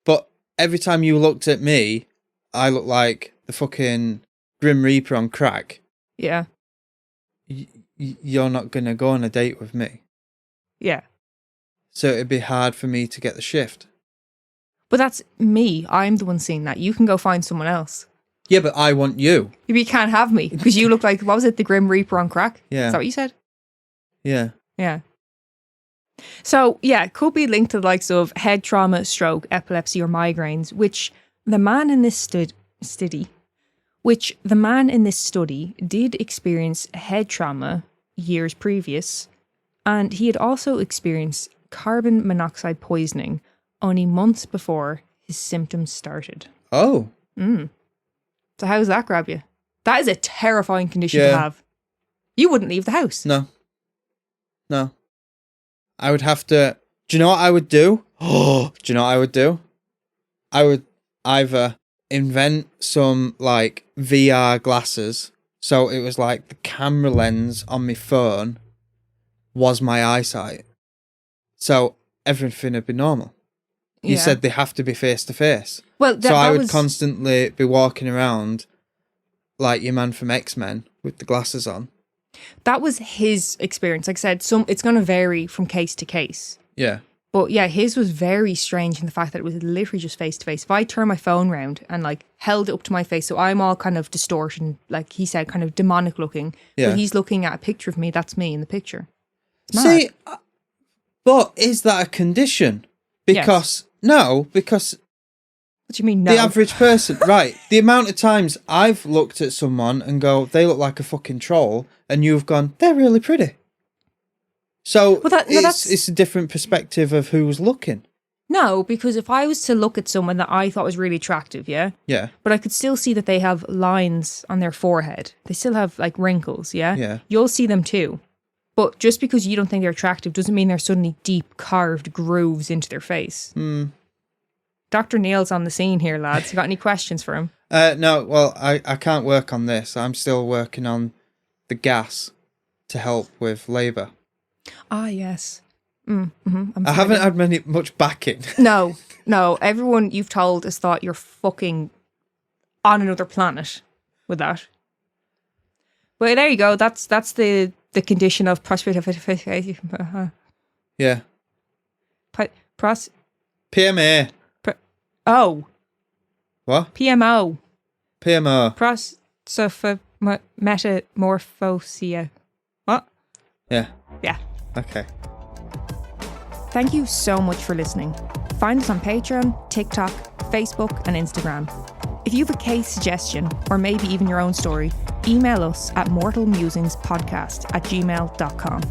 But every time you looked at me, I looked like the fucking Grim Reaper on crack. Yeah. You're not going to go on a date with me. Yeah. So it'd be hard for me to get the shift. But that's me. I'm the one seeing that. You can go find someone else. Yeah, but I want you. You can't have me because you look like, what was it, the Grim Reaper on crack? Yeah. Is that what you said? Yeah. Yeah. So, yeah, it could be linked to the likes of head trauma, stroke, epilepsy, or migraines, which the man in this study did experience head trauma years previous, and he had also experienced carbon monoxide poisoning only months before his symptoms started. Oh. So how does that grab you? That is a terrifying condition to Yeah. have. You wouldn't leave the house. No. I would have to... Do you know what I would do? Oh, do you know what I would do? I would either invent some, like, VR glasses, so it was like the camera lens on my phone was my eyesight. So everything would be normal. You Yeah. said they have to be face to face. Well, So I that would was constantly be walking around like your man from X-Men with the glasses on. that was his experience. Like I said, it's going to vary from case to case. Yeah. But yeah, his was very strange in the fact that it was literally just face to face. If I turn my phone around and like held it up to my face, so I'm all kind of distorted, like he said, kind of demonic looking. Yeah. But he's looking at a picture of me. That's me in the picture. It's mad. See, but is that a condition? Because, no, because What do you mean, no? the average person, right, the amount of times I've looked at someone and go, they look like a fucking troll, and you've gone, they're really pretty. So it's a different perspective of who's looking. No, because if I was to look at someone that I thought was really attractive, yeah? Yeah. But I could still see that they have lines on their forehead. They still have like wrinkles, yeah? Yeah. You'll see them too. But just because you don't think they're attractive doesn't mean they're suddenly deep carved grooves into their face. Dr. Neil's on the scene here, lads. You got any questions for him? No, well, I can't work on this. I'm still working on the gas to help with labour. Ah, yes. I haven't had much backing. No. Everyone you've told has thought you're fucking on another planet with that. Well, there you go. That's the condition of prosperity. Yeah. PMA. Oh. What? PMO. PMO. Prosopometamorphopsia. What? Yeah. Yeah. Okay. Thank you so much for listening. Find us on Patreon, TikTok, Facebook, and Instagram. If you have a case suggestion, or maybe even your own story, email us at mortalmusingspodcast@gmail.com.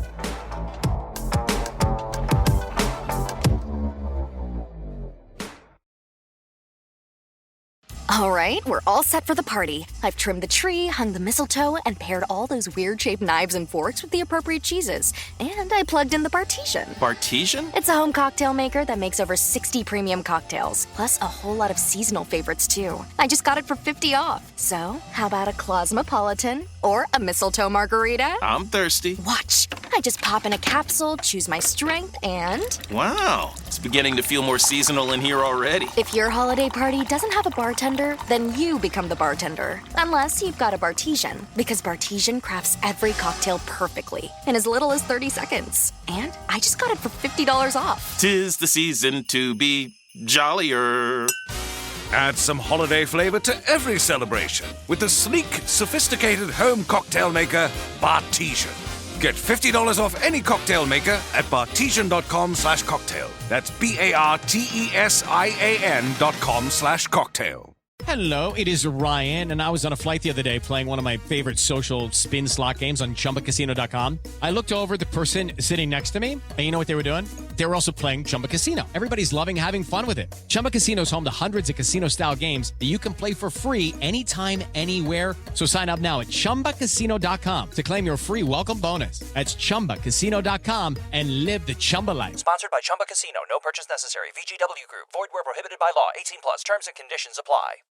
All right, we're all set for the party. I've trimmed the tree, hung the mistletoe, and paired all those weird-shaped knives and forks with the appropriate cheeses. And I plugged in the Bartesian. Bartesian? It's a home cocktail maker that makes over 60 premium cocktails, plus a whole lot of seasonal favorites, too. I just got it for 50 off. So, how about a Cosmopolitan or a mistletoe margarita? I'm thirsty. Watch. I just pop in a capsule, choose my strength, and... Wow, it's beginning to feel more seasonal in here already. If your holiday party doesn't have a bartender, then you become the bartender. Unless you've got a Bartesian, because Bartesian crafts every cocktail perfectly in as little as 30 seconds. And I just got it for $50 off. 'Tis the season to be jollier. Add some holiday flavor to every celebration with the sleek, sophisticated home cocktail maker, Bartesian. Get $50 off any cocktail maker at bartesian.com/cocktail. That's BARTESIAN.com/cocktail. Hello, it is Ryan, and I was on a flight the other day playing one of my favorite social spin slot games on ChumbaCasino.com. I looked over at the person sitting next to me, and you know what they were doing? They were also playing Chumba Casino. Everybody's loving having fun with it. Chumba Casino is home to hundreds of casino-style games that you can play for free anytime, anywhere. So sign up now at ChumbaCasino.com to claim your free welcome bonus. That's ChumbaCasino.com and live the Chumba life. Sponsored by Chumba Casino. No purchase necessary. VGW Group. Void where prohibited by law. 18 plus. Terms and conditions apply.